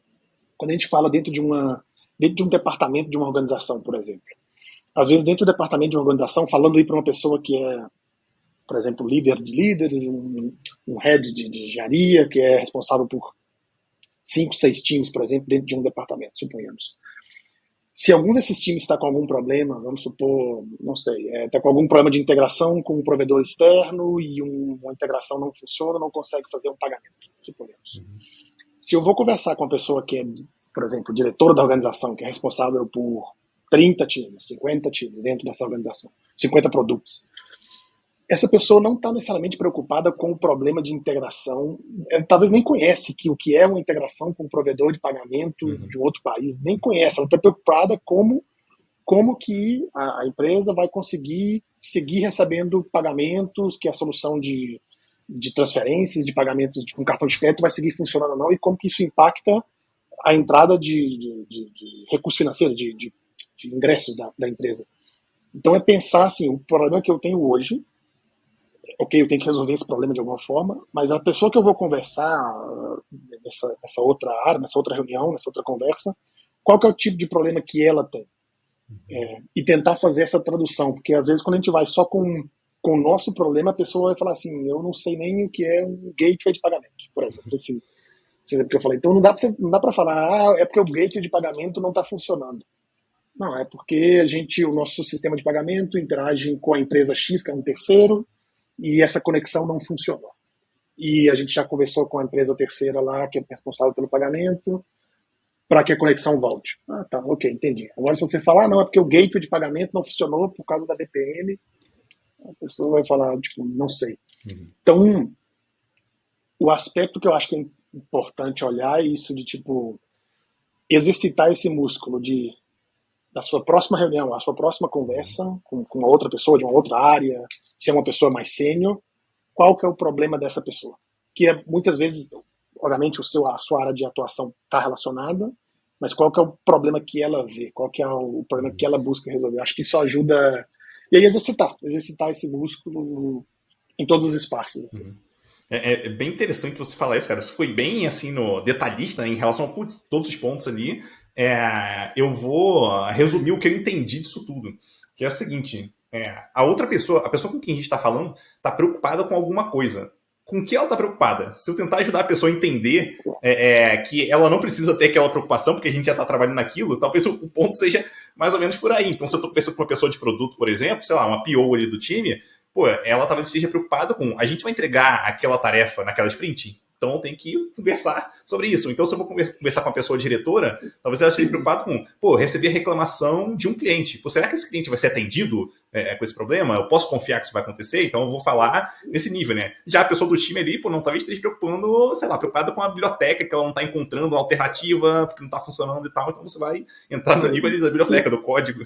quando a gente fala dentro de um departamento de uma organização, por exemplo. Às vezes, dentro do departamento de uma organização, falando aí para uma pessoa que é, por exemplo, líder de líderes, um head de engenharia, que é responsável por 5, 6 times, por exemplo, dentro de um departamento, suponhamos. Se algum desses times está com algum problema, vamos supor, não sei, está com algum problema de integração com um provedor externo e uma integração não funciona, não consegue fazer um pagamento, suponhamos. Se eu vou conversar com uma pessoa que é, por exemplo, diretora da organização, que é responsável por 30 times, 50 times dentro dessa organização, 50 produtos, essa pessoa não está necessariamente preocupada com o problema de integração, talvez nem conhece o que é uma integração com um provedor de pagamento de um outro país, nem conhece, ela está preocupada como que a empresa vai conseguir seguir recebendo pagamentos, que a solução de transferências, de pagamentos com cartão de crédito vai seguir funcionando ou não, e como que isso impacta a entrada de recursos financeiros, de ingressos da empresa. Então é pensar assim, o problema que eu tenho hoje, ok, eu tenho que resolver esse problema de alguma forma, mas a pessoa que eu vou conversar nessa outra área, nessa outra reunião, nessa outra conversa, qual que é o tipo de problema que ela tem? E tentar fazer essa tradução, porque às vezes quando a gente vai só com o nosso problema, a pessoa vai falar assim, eu não sei nem o que é um gateway de pagamento, por exemplo, esse exemplo que eu falei. Então não dá para falar, é porque o gateway de pagamento não está funcionando. Não, é porque o nosso sistema de pagamento interage com a empresa X, que é um terceiro, e essa conexão não funcionou. E a gente já conversou com a empresa terceira lá, que é responsável pelo pagamento, para que a conexão volte. Tá, ok, entendi. Agora, se você falar, não, é porque o gateway de pagamento não funcionou por causa da VPN, a pessoa vai falar, tipo, não sei. Então, o aspecto que eu acho que é importante olhar é isso de, tipo, exercitar esse músculo da sua próxima reunião, a sua próxima conversa com uma outra pessoa de uma outra área, se é uma pessoa mais sênior, qual que é o problema dessa pessoa? Que muitas vezes, obviamente, a sua área de atuação está relacionada, mas qual que é o problema que ela vê, qual que é o problema que ela busca resolver. Acho que isso ajuda. E aí exercitar esse músculo em todos os espaços. Assim. É bem interessante você falar isso, cara. Você foi bem assim no detalhista, né, em relação a todos os pontos ali. Eu vou resumir o que eu entendi disso tudo. Que é o seguinte: a outra pessoa, a pessoa com quem a gente está falando, está preocupada com alguma coisa. Com o que ela está preocupada? Se eu tentar ajudar a pessoa a entender que ela não precisa ter aquela preocupação, porque a gente já está trabalhando naquilo, talvez o ponto seja mais ou menos por aí. Então, se eu estou conversando com uma pessoa de produto, por exemplo, sei lá, uma PO ali do time, pô, ela talvez esteja preocupada com a gente vai entregar aquela tarefa naquela sprint, então eu tenho que conversar sobre isso. Então, se eu vou conversar com a pessoa diretora, talvez ela esteja preocupada com, pô, receber reclamação de um cliente. Pô, será que esse cliente vai ser atendido com esse problema? Eu posso confiar que isso vai acontecer? Então, eu vou falar nesse nível, né? Já a pessoa do time ali, pô, não, talvez esteja preocupando, sei lá, preocupada com a biblioteca, que ela não está encontrando uma alternativa, porque não está funcionando e tal. Então, você vai entrar no nível ali da biblioteca, do código.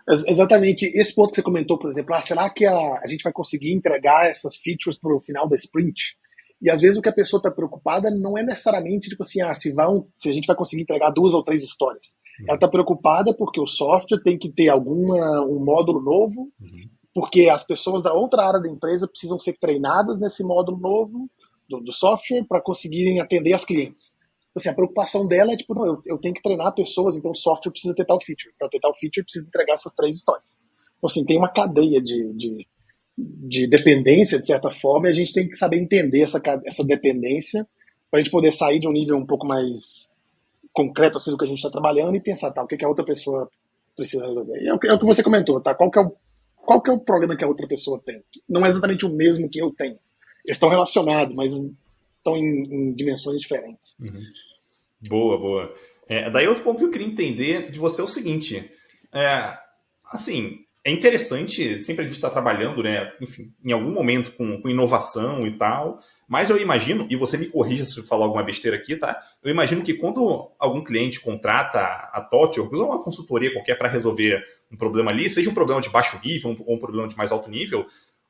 Exatamente. Esse ponto que você comentou, por exemplo, será que a gente vai conseguir entregar essas features para o final da sprint? E às vezes o que a pessoa está preocupada não é necessariamente tipo assim, se a gente vai conseguir entregar 2 ou 3 histórias. Ela está preocupada porque o software tem que ter um módulo novo, porque as pessoas da outra área da empresa precisam ser treinadas nesse módulo novo do software para conseguirem atender as clientes. Assim, a preocupação dela é tipo, não, eu tenho que treinar pessoas, então o software precisa ter tal feature. Para ter tal feature, precisa entregar essas 3 histórias. Então, assim, tem uma cadeia de dependência, de certa forma, e a gente tem que saber entender essa dependência para a gente poder sair de um nível um pouco mais concreto assim, do que a gente está trabalhando e pensar, tá, o que a outra pessoa precisa resolver. E é o que você comentou, tá? Qual que é o problema que a outra pessoa tem? Não é exatamente o mesmo que eu tenho. Eles estão relacionados, mas estão em dimensões diferentes. Boa, boa. Daí outro ponto que eu queria entender de você é o seguinte. Assim, é interessante, sempre a gente está trabalhando, né, enfim, em algum momento com inovação e tal, mas eu imagino, e você me corrija se eu falar alguma besteira aqui, tá? Eu imagino que quando algum cliente contrata a TOTI ou usa uma consultoria qualquer para resolver um problema ali, seja um problema de baixo nível ou um problema de mais alto nível,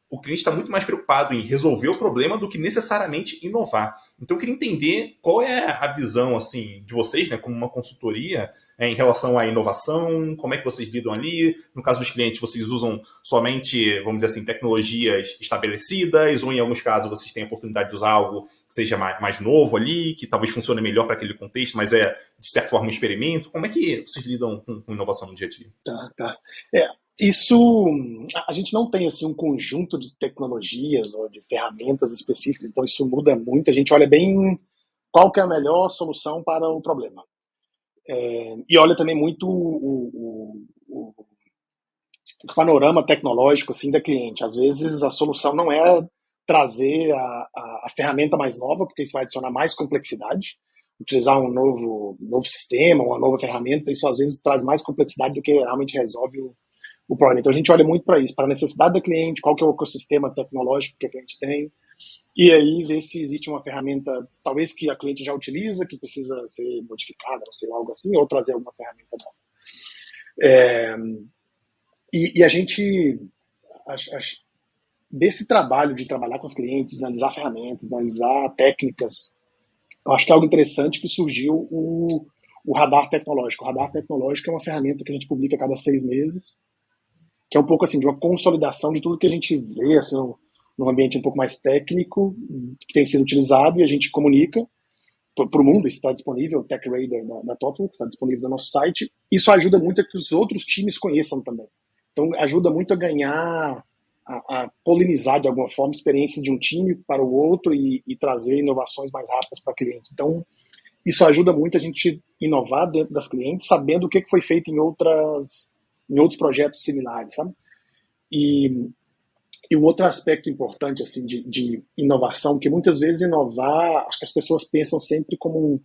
o cliente está muito mais preocupado em resolver o problema do que necessariamente inovar. Então, eu queria entender qual é a visão assim de vocês, né, como uma consultoria, em relação à inovação, como é que vocês lidam ali. No caso dos clientes, vocês usam somente, vamos dizer assim, tecnologias estabelecidas, ou em alguns casos vocês têm a oportunidade de usar algo que seja mais novo ali, que talvez funcione melhor para aquele contexto, mas é, de certa forma, um experimento. Como é que vocês lidam com inovação no dia a dia? Tá. Isso, a gente não tem assim um conjunto de tecnologias ou de ferramentas específicas, então isso muda muito. A gente olha bem qual que é a melhor solução para o problema. E olha também muito o panorama tecnológico assim da cliente. Às vezes a solução não é trazer a ferramenta mais nova, porque isso vai adicionar mais complexidade. Utilizar um novo sistema, uma nova ferramenta, isso às vezes traz mais complexidade do que realmente resolve o problema. Então a gente olha muito para isso, para a necessidade da cliente, qual que é o ecossistema tecnológico que a cliente tem, e aí ver se existe uma ferramenta, talvez que a cliente já utiliza, que precisa ser modificada, ou sei lá, algo assim, ou trazer alguma ferramenta nova. E a gente, desse trabalho de trabalhar com os clientes, analisar ferramentas, analisar técnicas, eu acho que é algo interessante que surgiu o radar tecnológico. O radar tecnológico é uma ferramenta que a gente publica a cada 6 meses, que é um pouco assim de uma consolidação de tudo que a gente vê assim, num ambiente um pouco mais técnico que tem sido utilizado e a gente comunica para o mundo. Isso está disponível, o Tech Radar da ThoughtWorks está disponível no nosso site. Isso ajuda muito a que os outros times conheçam também. Então ajuda muito a ganhar, a polinizar de alguma forma experiências de um time para o outro e trazer inovações mais rápidas para cliente. Então isso ajuda muito a gente inovar dentro das clientes, sabendo o que foi feito em outros projetos similares, sabe? E um outro aspecto importante assim de inovação, que muitas vezes inovar, acho que as pessoas pensam sempre como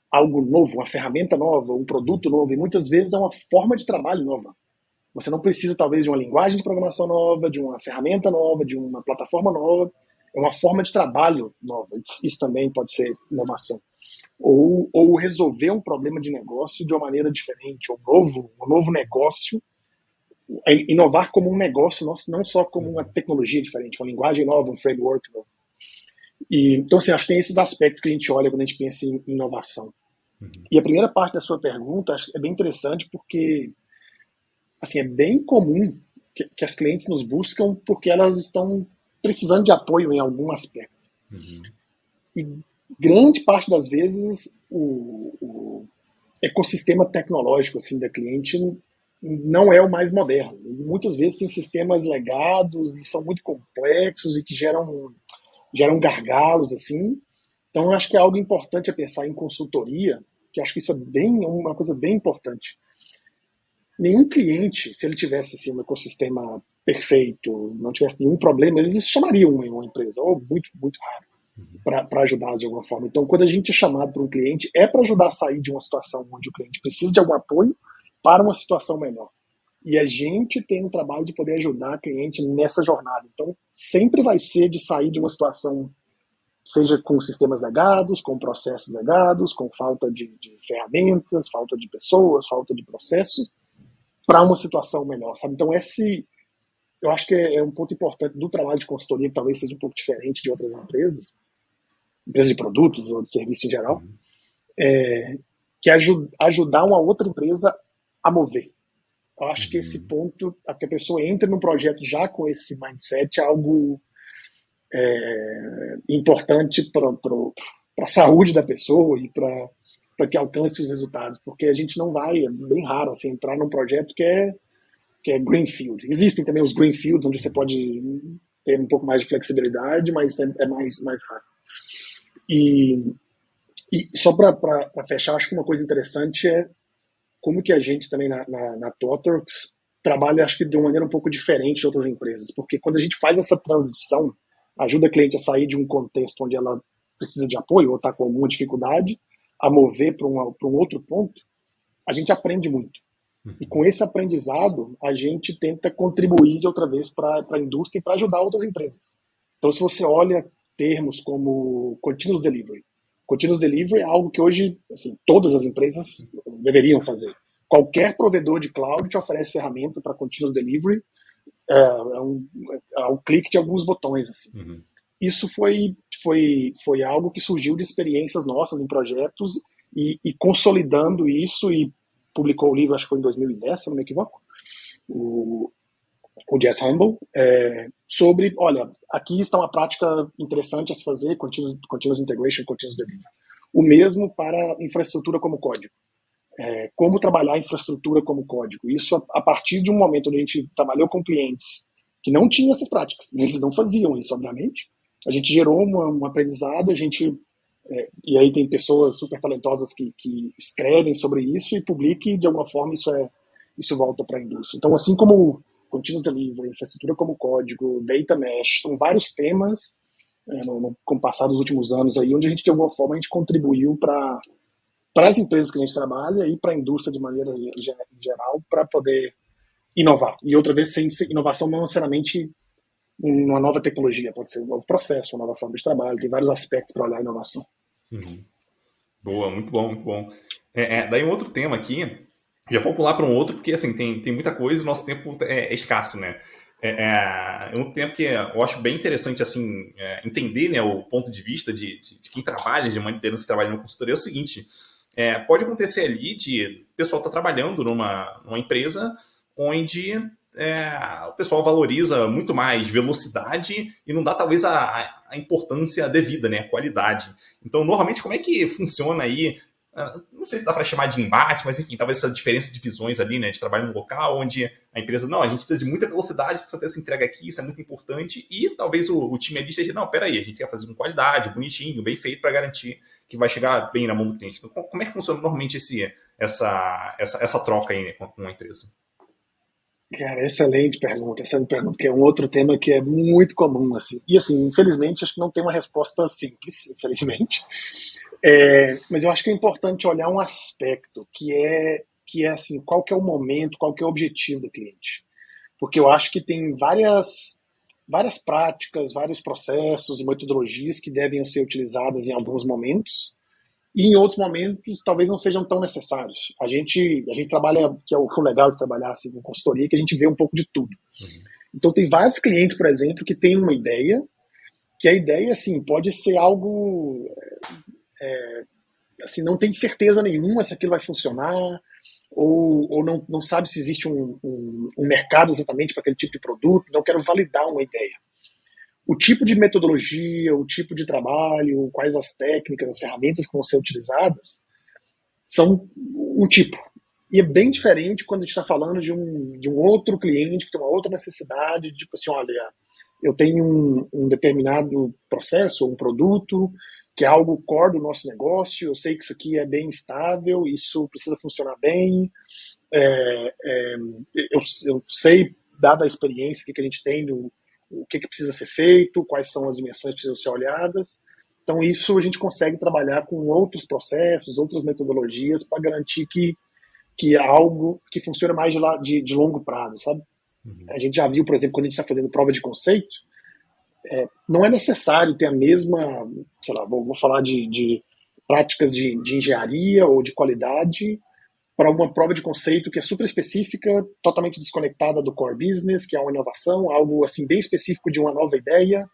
algo novo, uma ferramenta nova, um produto novo, e muitas vezes é uma forma de trabalho nova. Você não precisa talvez de uma linguagem de programação nova, de uma ferramenta nova, de uma plataforma nova, é uma forma de trabalho nova. Isso também pode ser inovação. Ou resolver um problema de negócio de uma maneira diferente, um novo negócio. Inovar como um negócio, não só como uma tecnologia diferente, uma linguagem nova, um framework novo. Então, assim, acho que tem esses aspectos que a gente olha quando a gente pensa em inovação. Uhum. E a primeira parte da sua pergunta acho que é bem interessante porque assim, é bem comum que as clientes nos buscam porque elas estão precisando de apoio em algum aspecto. Uhum. E grande parte das vezes o ecossistema tecnológico assim da cliente não é o mais moderno. Muitas vezes tem sistemas legados e são muito complexos e que geram gargalos assim. Então eu acho que é algo importante a pensar em consultoria, que acho que isso é bem uma coisa bem importante. Nenhum cliente, se ele tivesse assim, um ecossistema perfeito, não tivesse nenhum problema, eles chamariam uma empresa, ou muito, muito raro, para ajudar de alguma forma. Então, quando a gente é chamado por um cliente, é para ajudar a sair de uma situação onde o cliente precisa de algum apoio para uma situação melhor. E a gente tem um trabalho de poder ajudar o cliente nessa jornada. Então, sempre vai ser de sair de uma situação, seja com sistemas legados, com processos legados, com falta de ferramentas, falta de pessoas, falta de processos, para uma situação melhor, sabe? Então, eu acho que é um ponto importante do trabalho de consultoria, que talvez seja um pouco diferente de outras empresas de produtos ou de serviço em geral, Uhum. que é ajudar uma outra empresa a mover. Eu acho que esse Uhum. ponto, que a pessoa entra num projeto já com esse mindset, é algo importante para a saúde da pessoa e para que alcance os resultados, porque a gente não vai, é bem raro assim, entrar num projeto que é greenfield. Existem também os greenfields, onde você pode ter um pouco mais de flexibilidade, mas é mais raro. E, e só para fechar, acho que uma coisa interessante é como que a gente também na ThoughtWorks trabalha, acho que de uma maneira um pouco diferente de outras empresas, porque quando a gente faz essa transição, ajuda a cliente a sair de um contexto onde ela precisa de apoio ou está com alguma dificuldade, a mover para um outro ponto, a gente aprende muito. E com Uhum. esse aprendizado, a gente tenta contribuir de outra vez para a indústria e para ajudar outras empresas. Então, se você olha termos como continuous delivery é algo que hoje assim, todas as empresas deveriam fazer. Qualquer provedor de cloud te oferece ferramenta para continuous delivery, é um clique de alguns botões. Assim. Uhum. Isso foi algo que surgiu de experiências nossas em projetos e consolidando isso e publicou o livro, acho que foi em 2010, se não me equivoco, o, o Jess Humble, sobre, olha, aqui está uma prática interessante a se fazer, continuous integration, continuous delivery. O mesmo para infraestrutura como código. Como trabalhar a infraestrutura como código. Isso a partir de um momento onde a gente trabalhou com clientes que não tinham essas práticas, eles não faziam isso, obviamente. A gente gerou um aprendizado, e aí tem pessoas super talentosas que escrevem sobre isso e publicam, e de alguma forma isso volta para a indústria. Então, assim como Continuous Delivery, infraestrutura como código, Data Mesh, são vários temas com o passar dos últimos anos aí, onde a gente, de alguma forma, a gente contribuiu para as empresas que a gente trabalha e para a indústria de maneira geral, para poder inovar. E outra vez, sem inovação não necessariamente uma nova tecnologia, pode ser um novo processo, uma nova forma de trabalho, tem vários aspectos para olhar a inovação. Uhum. Boa, muito bom, muito bom. Daí um outro tema aqui, já vou pular para um outro, porque assim, tem muita coisa e nosso tempo é escasso, né? É um tempo que eu acho bem interessante assim, entender, né, o ponto de vista de quem trabalha, de uma liderança que trabalha na consultoria, é o seguinte: pode acontecer ali de o pessoal estar trabalhando numa empresa onde o pessoal valoriza muito mais velocidade e não dá talvez a importância devida, né, a qualidade. Então, normalmente, como é que funciona aí? Não sei se dá para chamar de embate, mas enfim, talvez essa diferença de visões ali, né, de trabalho no local, onde a empresa, não, a gente precisa de muita velocidade para fazer essa entrega aqui, isso é muito importante, e talvez o time ali esteja, não, peraí, a gente quer fazer com qualidade, bonitinho, bem feito, para garantir que vai chegar bem na mão do cliente. Então, como é que funciona normalmente essa troca aí, né, com a empresa? Cara, excelente pergunta, que é um outro tema que é muito comum, assim. E, assim, infelizmente, acho que não tem uma resposta simples, infelizmente. Mas eu acho que é importante olhar um aspecto que é assim, qual que é o momento, qual que é o objetivo do cliente. Porque eu acho que tem várias práticas, vários processos e metodologias que devem ser utilizadas em alguns momentos e em outros momentos talvez não sejam tão necessários. A gente trabalha, que é o legal de trabalhar assim, com consultoria, que a gente vê um pouco de tudo. Uhum. Então tem vários clientes, por exemplo, que têm uma ideia, que a ideia assim pode ser algo assim, não tem certeza nenhuma se aquilo vai funcionar, ou não sabe se existe um mercado exatamente para aquele tipo de produto, então eu quero validar uma ideia. O tipo de metodologia, o tipo de trabalho, quais as técnicas, as ferramentas que vão ser utilizadas, são um tipo. E é bem diferente quando a gente está falando de um outro cliente que tem uma outra necessidade, tipo assim, olha, eu tenho um determinado processo, um produto, que é algo core do nosso negócio, eu sei que isso aqui é bem estável, isso precisa funcionar bem, eu sei, dada a experiência que a gente tem, o que precisa ser feito, quais são as dimensões que precisam ser olhadas. Então, isso a gente consegue trabalhar com outros processos, outras metodologias para garantir que é algo que funciona mais de longo prazo, sabe? Uhum. A gente já viu, por exemplo, quando a gente está fazendo prova de conceito, não é necessário ter a mesma, sei lá, vou falar de práticas de engenharia ou de qualidade para uma prova de conceito que é super específica, totalmente desconectada do core business, que é uma inovação, algo assim bem específico de uma nova ideia.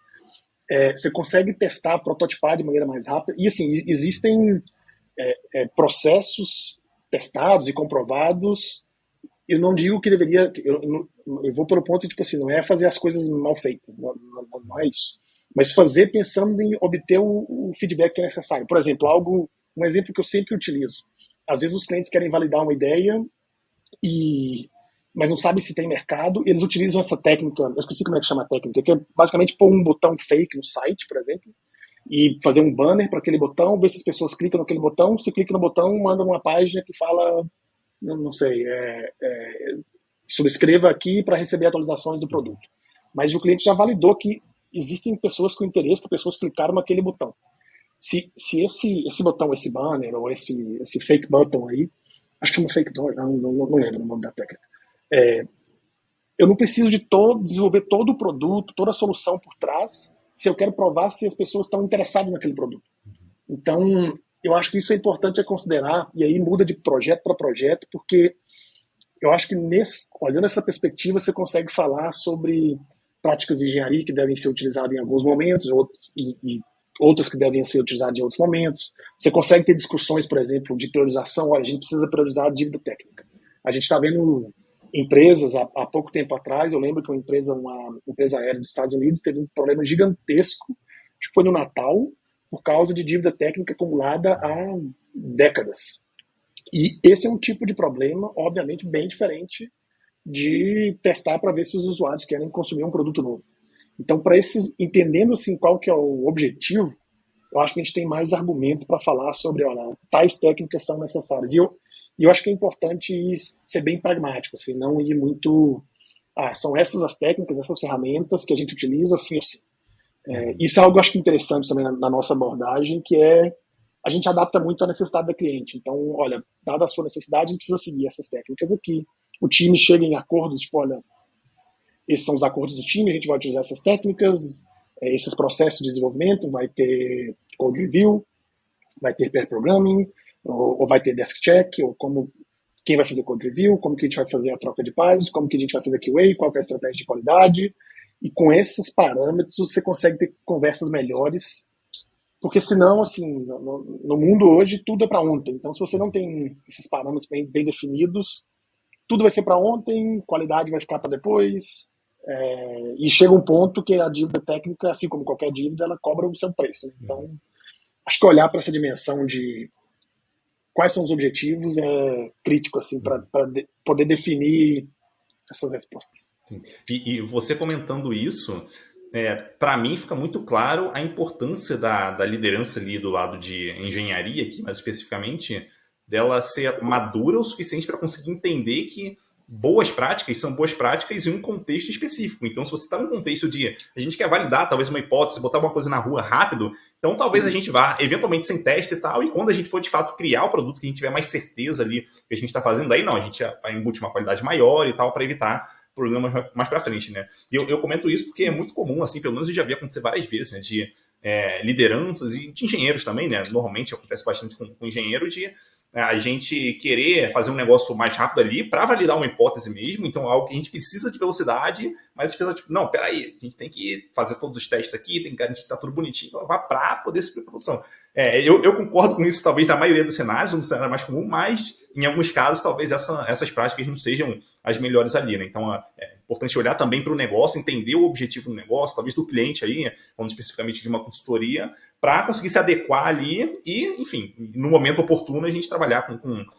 Você consegue testar, prototipar de maneira mais rápida. E assim, existem processos testados e comprovados. Eu não digo que deveria. Eu vou pelo ponto de, tipo assim, não é fazer as coisas mal feitas, não é isso. Mas fazer pensando em obter o feedback que é necessário. Por exemplo, um exemplo que eu sempre utilizo. Às vezes os clientes querem validar uma ideia, mas não sabem se tem mercado, e eles utilizam essa técnica, eu esqueci como é que chama a técnica, que é basicamente pôr um botão fake no site, por exemplo, e fazer um banner para aquele botão, ver se as pessoas clicam naquele botão, se clica no botão, manda uma página que fala, não sei, subscreva aqui para receber atualizações do produto. Mas o cliente já validou que existem pessoas com interesse, que pessoas clicaram naquele botão. Se esse botão, esse banner, ou esse fake button aí, acho que chama fake door, não lembro o nome da técnica. Eu não preciso desenvolver todo o produto, toda a solução por trás, se eu quero provar se as pessoas estão interessadas naquele produto. Então, eu acho que isso é importante considerar, e aí muda de projeto para projeto, porque eu acho que olhando essa perspectiva, você consegue falar sobre práticas de engenharia que devem ser utilizadas em alguns momentos, e outras que devem ser utilizadas em outros momentos. Você consegue ter discussões, por exemplo, de priorização. Olha, a gente precisa priorizar a dívida técnica. A gente está vendo empresas, há pouco tempo atrás, eu lembro que uma empresa aérea dos Estados Unidos teve um problema gigantesco, acho que foi no Natal, por causa de dívida técnica acumulada há décadas. E esse é um tipo de problema, obviamente, bem diferente de testar para ver se os usuários querem consumir um produto novo. Então, para esses, entendendo assim qual que é o objetivo, eu acho que a gente tem mais argumentos para falar sobre, olha, tais técnicas são necessárias. E eu acho que é importante ser bem pragmático, assim, não ir muito, são essas as técnicas, essas ferramentas que a gente utiliza, assim, assim. Isso é algo, acho que interessante também na nossa abordagem, que é a gente adapta muito à necessidade da cliente. Então, olha, dada a sua necessidade, a gente precisa seguir essas técnicas aqui. O time chega em acordos, tipo, olha, esses são os acordos do time, a gente vai utilizar essas técnicas, esses processos de desenvolvimento, vai ter code review, vai ter pair programming, ou vai ter desk check, ou quem vai fazer code review, como que a gente vai fazer a troca de pares, como que a gente vai fazer QA, qual que é a estratégia de qualidade. E com esses parâmetros você consegue ter conversas melhores, porque senão, assim, no mundo hoje tudo é para ontem. Então, se você não tem esses parâmetros bem definidos, tudo vai ser para ontem, qualidade vai ficar para depois, e chega um ponto que a dívida técnica, assim como qualquer dívida, ela cobra o seu preço. Né? Então, acho que olhar para essa dimensão de quais são os objetivos é crítico assim, para poder definir essas respostas. E você comentando isso, para mim fica muito claro a importância da liderança ali do lado de engenharia, aqui mais especificamente, dela ser madura o suficiente para conseguir entender que boas práticas são boas práticas em um contexto específico. Então, se você está num contexto de a gente quer validar talvez uma hipótese, botar uma coisa na rua rápido, então talvez a gente vá eventualmente sem teste e tal, e quando a gente for de fato criar o produto, que a gente tiver mais certeza ali que a gente está fazendo, aí não, a gente vai embutir uma qualidade maior e tal para evitar problemas mais para frente, né? E eu comento isso porque é muito comum, assim, pelo menos eu já vi acontecer várias vezes, né, de lideranças e de engenheiros também, né? Normalmente acontece bastante com engenheiro de né, a gente querer fazer um negócio mais rápido ali para validar uma hipótese mesmo, então é algo que a gente precisa de velocidade, mas as pessoas, tipo, não, peraí, a gente tem que fazer todos os testes aqui, tem que garantir que tá tudo bonitinho para poder subir para produção. Eu concordo com isso, talvez na maioria dos cenários, um cenário mais comum, mas em alguns casos, talvez essas práticas não sejam as melhores ali, né? Então, é importante olhar também para o negócio, entender o objetivo do negócio, talvez do cliente aí, falando especificamente de uma consultoria, para conseguir se adequar ali e, enfim, no momento oportuno, a gente trabalhar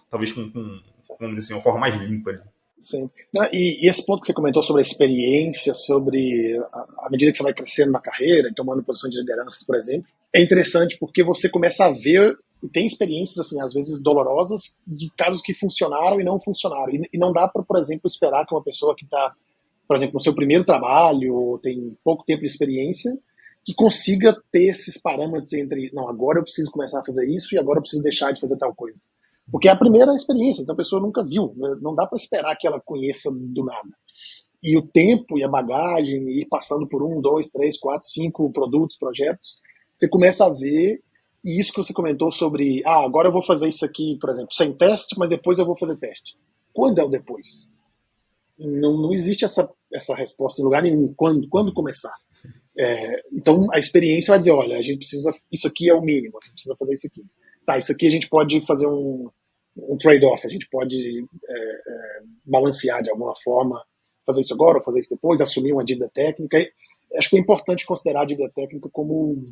talvez vamos dizer assim, uma forma mais limpa ali. Sim. E esse ponto que você comentou sobre a experiência, sobre a medida que você vai crescendo na carreira e tomando posição de liderança, por exemplo, é interessante porque você começa a ver e tem experiências, assim, às vezes dolorosas, de casos que funcionaram e não funcionaram. E não dá para, por exemplo, esperar que uma pessoa que está, por exemplo, no seu primeiro trabalho, ou tem pouco tempo de experiência, que consiga ter esses parâmetros entre, não, agora eu preciso começar a fazer isso e agora eu preciso deixar de fazer tal coisa. Porque é a primeira experiência, então a pessoa nunca viu, né? Não dá para esperar que ela conheça do nada. E o tempo e a bagagem, e ir passando por 1, 2, 3, 4, 5 produtos, projetos, você começa a ver, e isso que você comentou sobre, agora eu vou fazer isso aqui, por exemplo, sem teste, mas depois eu vou fazer teste. Quando é o depois? Não existe essa resposta em lugar nenhum. Quando começar? Então a experiência vai dizer, olha, a gente precisa, isso aqui é o mínimo, a gente precisa fazer isso aqui. Tá, isso aqui a gente pode fazer um trade-off, a gente pode balancear de alguma forma, fazer isso agora ou fazer isso depois, assumir uma dívida técnica. E acho que é importante considerar a dívida técnica como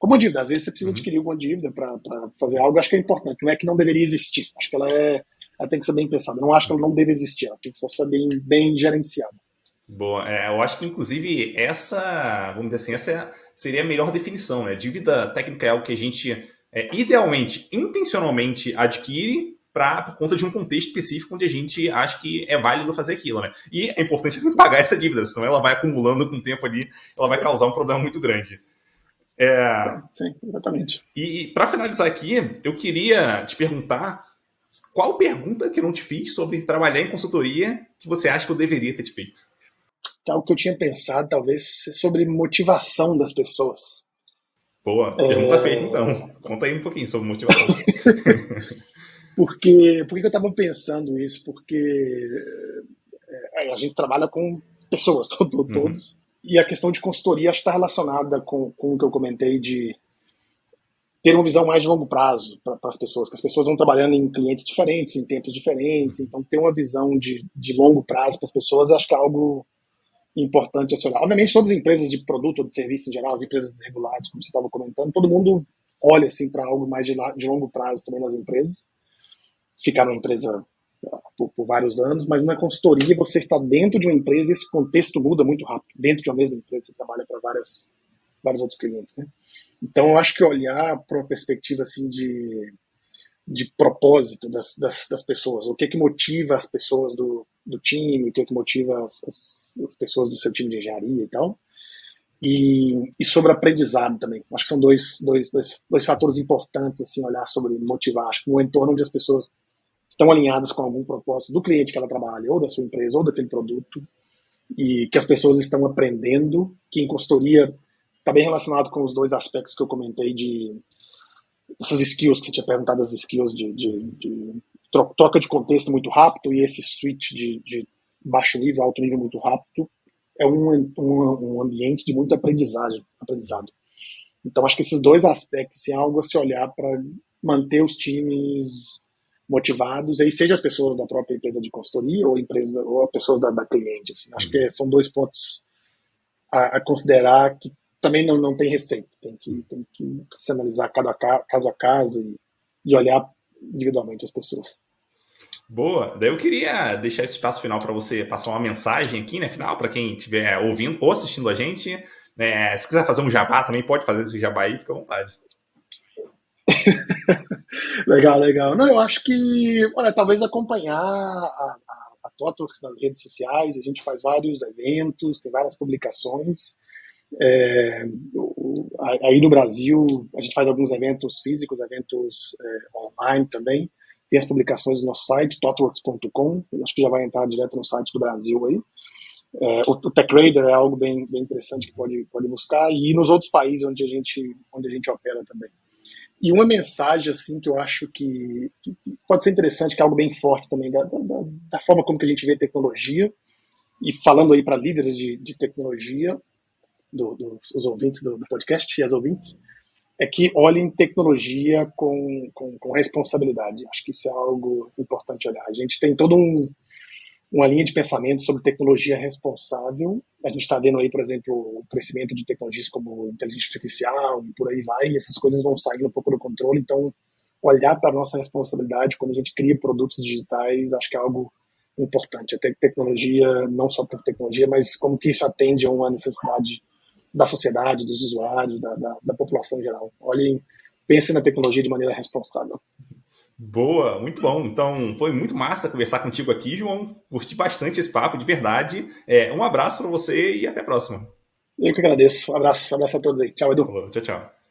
uma dívida. Às vezes você precisa adquirir alguma dívida para fazer algo. Acho que é importante. Não é que não deveria existir. Acho que ela tem que ser bem pensada. Não acho que ela não deve existir. Ela tem que só ser bem gerenciada. Boa. Eu acho que, inclusive, vamos dizer assim, essa seria a melhor definição, né? Dívida técnica é algo que a gente, idealmente, intencionalmente adquire por conta de um contexto específico onde a gente acha que é válido fazer aquilo, né? E é importante pagar essa dívida, senão ela vai acumulando com o tempo ali, ela vai causar um problema muito grande. Sim, exatamente. E para finalizar aqui, eu queria te perguntar qual pergunta que eu não te fiz sobre trabalhar em consultoria que você acha que eu deveria ter te feito? Algo que eu tinha pensado, talvez, sobre motivação das pessoas. Boa, pergunta feita então. Conta aí um pouquinho sobre motivação. Por que eu estava pensando isso? Porque a gente trabalha com pessoas, todos, e a questão de consultoria acho que está relacionada com o que eu comentei de ter uma visão mais de longo prazo para as pessoas, que as pessoas vão trabalhando em clientes diferentes, em tempos diferentes, então ter uma visão de longo prazo para as pessoas acho que é algo importante a se olhar. Obviamente todas as empresas de produto ou de serviço em geral, as empresas reguladas, como você estava comentando, todo mundo olha assim para algo mais de longo prazo também nas empresas, ficar numa empresa por vários anos, mas na consultoria você está dentro de uma empresa e esse contexto muda muito rápido. Dentro de uma mesma empresa você trabalha para vários outros clientes, né? Então eu acho que olhar para uma perspectiva assim de propósito das pessoas, o que motiva as pessoas do time, o que motiva as pessoas do seu time de engenharia e tal, e sobre aprendizado também. Acho que são dois fatores importantes assim, olhar sobre motivar. Acho que um entorno onde as pessoas estão alinhadas com algum propósito do cliente que ela trabalha, ou da sua empresa, ou daquele produto, e que as pessoas estão aprendendo, que em consultoria está bem relacionado com os dois aspectos que eu comentei essas skills que você tinha perguntado, as skills de troca de contexto muito rápido e esse switch de baixo nível, alto nível muito rápido, é um ambiente de muito aprendizado. Então, acho que esses dois aspectos assim, é algo a se olhar para manter os times motivados, aí seja as pessoas da própria empresa de consultoria ou as pessoas da cliente. Assim. Acho que são dois pontos a considerar que também não tem receita. Tem que se analisar caso a caso e olhar individualmente as pessoas. Boa. Daí eu queria deixar esse espaço final para você passar uma mensagem aqui, né, final, para quem estiver ouvindo ou assistindo a gente. Né, se quiser fazer um jabá, também pode fazer esse jabá aí, fica à vontade. Legal. Não, eu acho que, olha, talvez acompanhar a ThoughtWorks nas redes sociais, a gente faz vários eventos, tem várias publicações. Aí no Brasil, a gente faz alguns eventos físicos, eventos online também. Tem as publicações no nosso site, thoughtworks.com, acho que já vai entrar direto no site do Brasil aí. O TechRadar é algo bem interessante que pode buscar, e nos outros países onde a gente opera também. E uma mensagem assim que eu acho que pode ser interessante, que é algo bem forte também da forma como que a gente vê tecnologia, e falando aí para líderes de tecnologia, os ouvintes do podcast e as ouvintes, é que olhem tecnologia com responsabilidade. Acho que isso é algo importante olhar. A gente tem todo uma linha de pensamento sobre tecnologia responsável. A gente está vendo aí, por exemplo, o crescimento de tecnologias como inteligência artificial e por aí vai, e essas coisas vão saindo um pouco do controle. Então, olhar para a nossa responsabilidade quando a gente cria produtos digitais, acho que é algo importante. Até tecnologia, não só por tecnologia, mas como que isso atende a uma necessidade da sociedade, dos usuários, da população em geral. Olhem, pensem na tecnologia de maneira responsável. Boa, muito bom. Então, foi muito massa conversar contigo aqui, João. Curti bastante esse papo, de verdade. Um abraço para você e até a próxima. Eu que agradeço. Um abraço a todos aí. Tchau, Edu. Falou, tchau, tchau.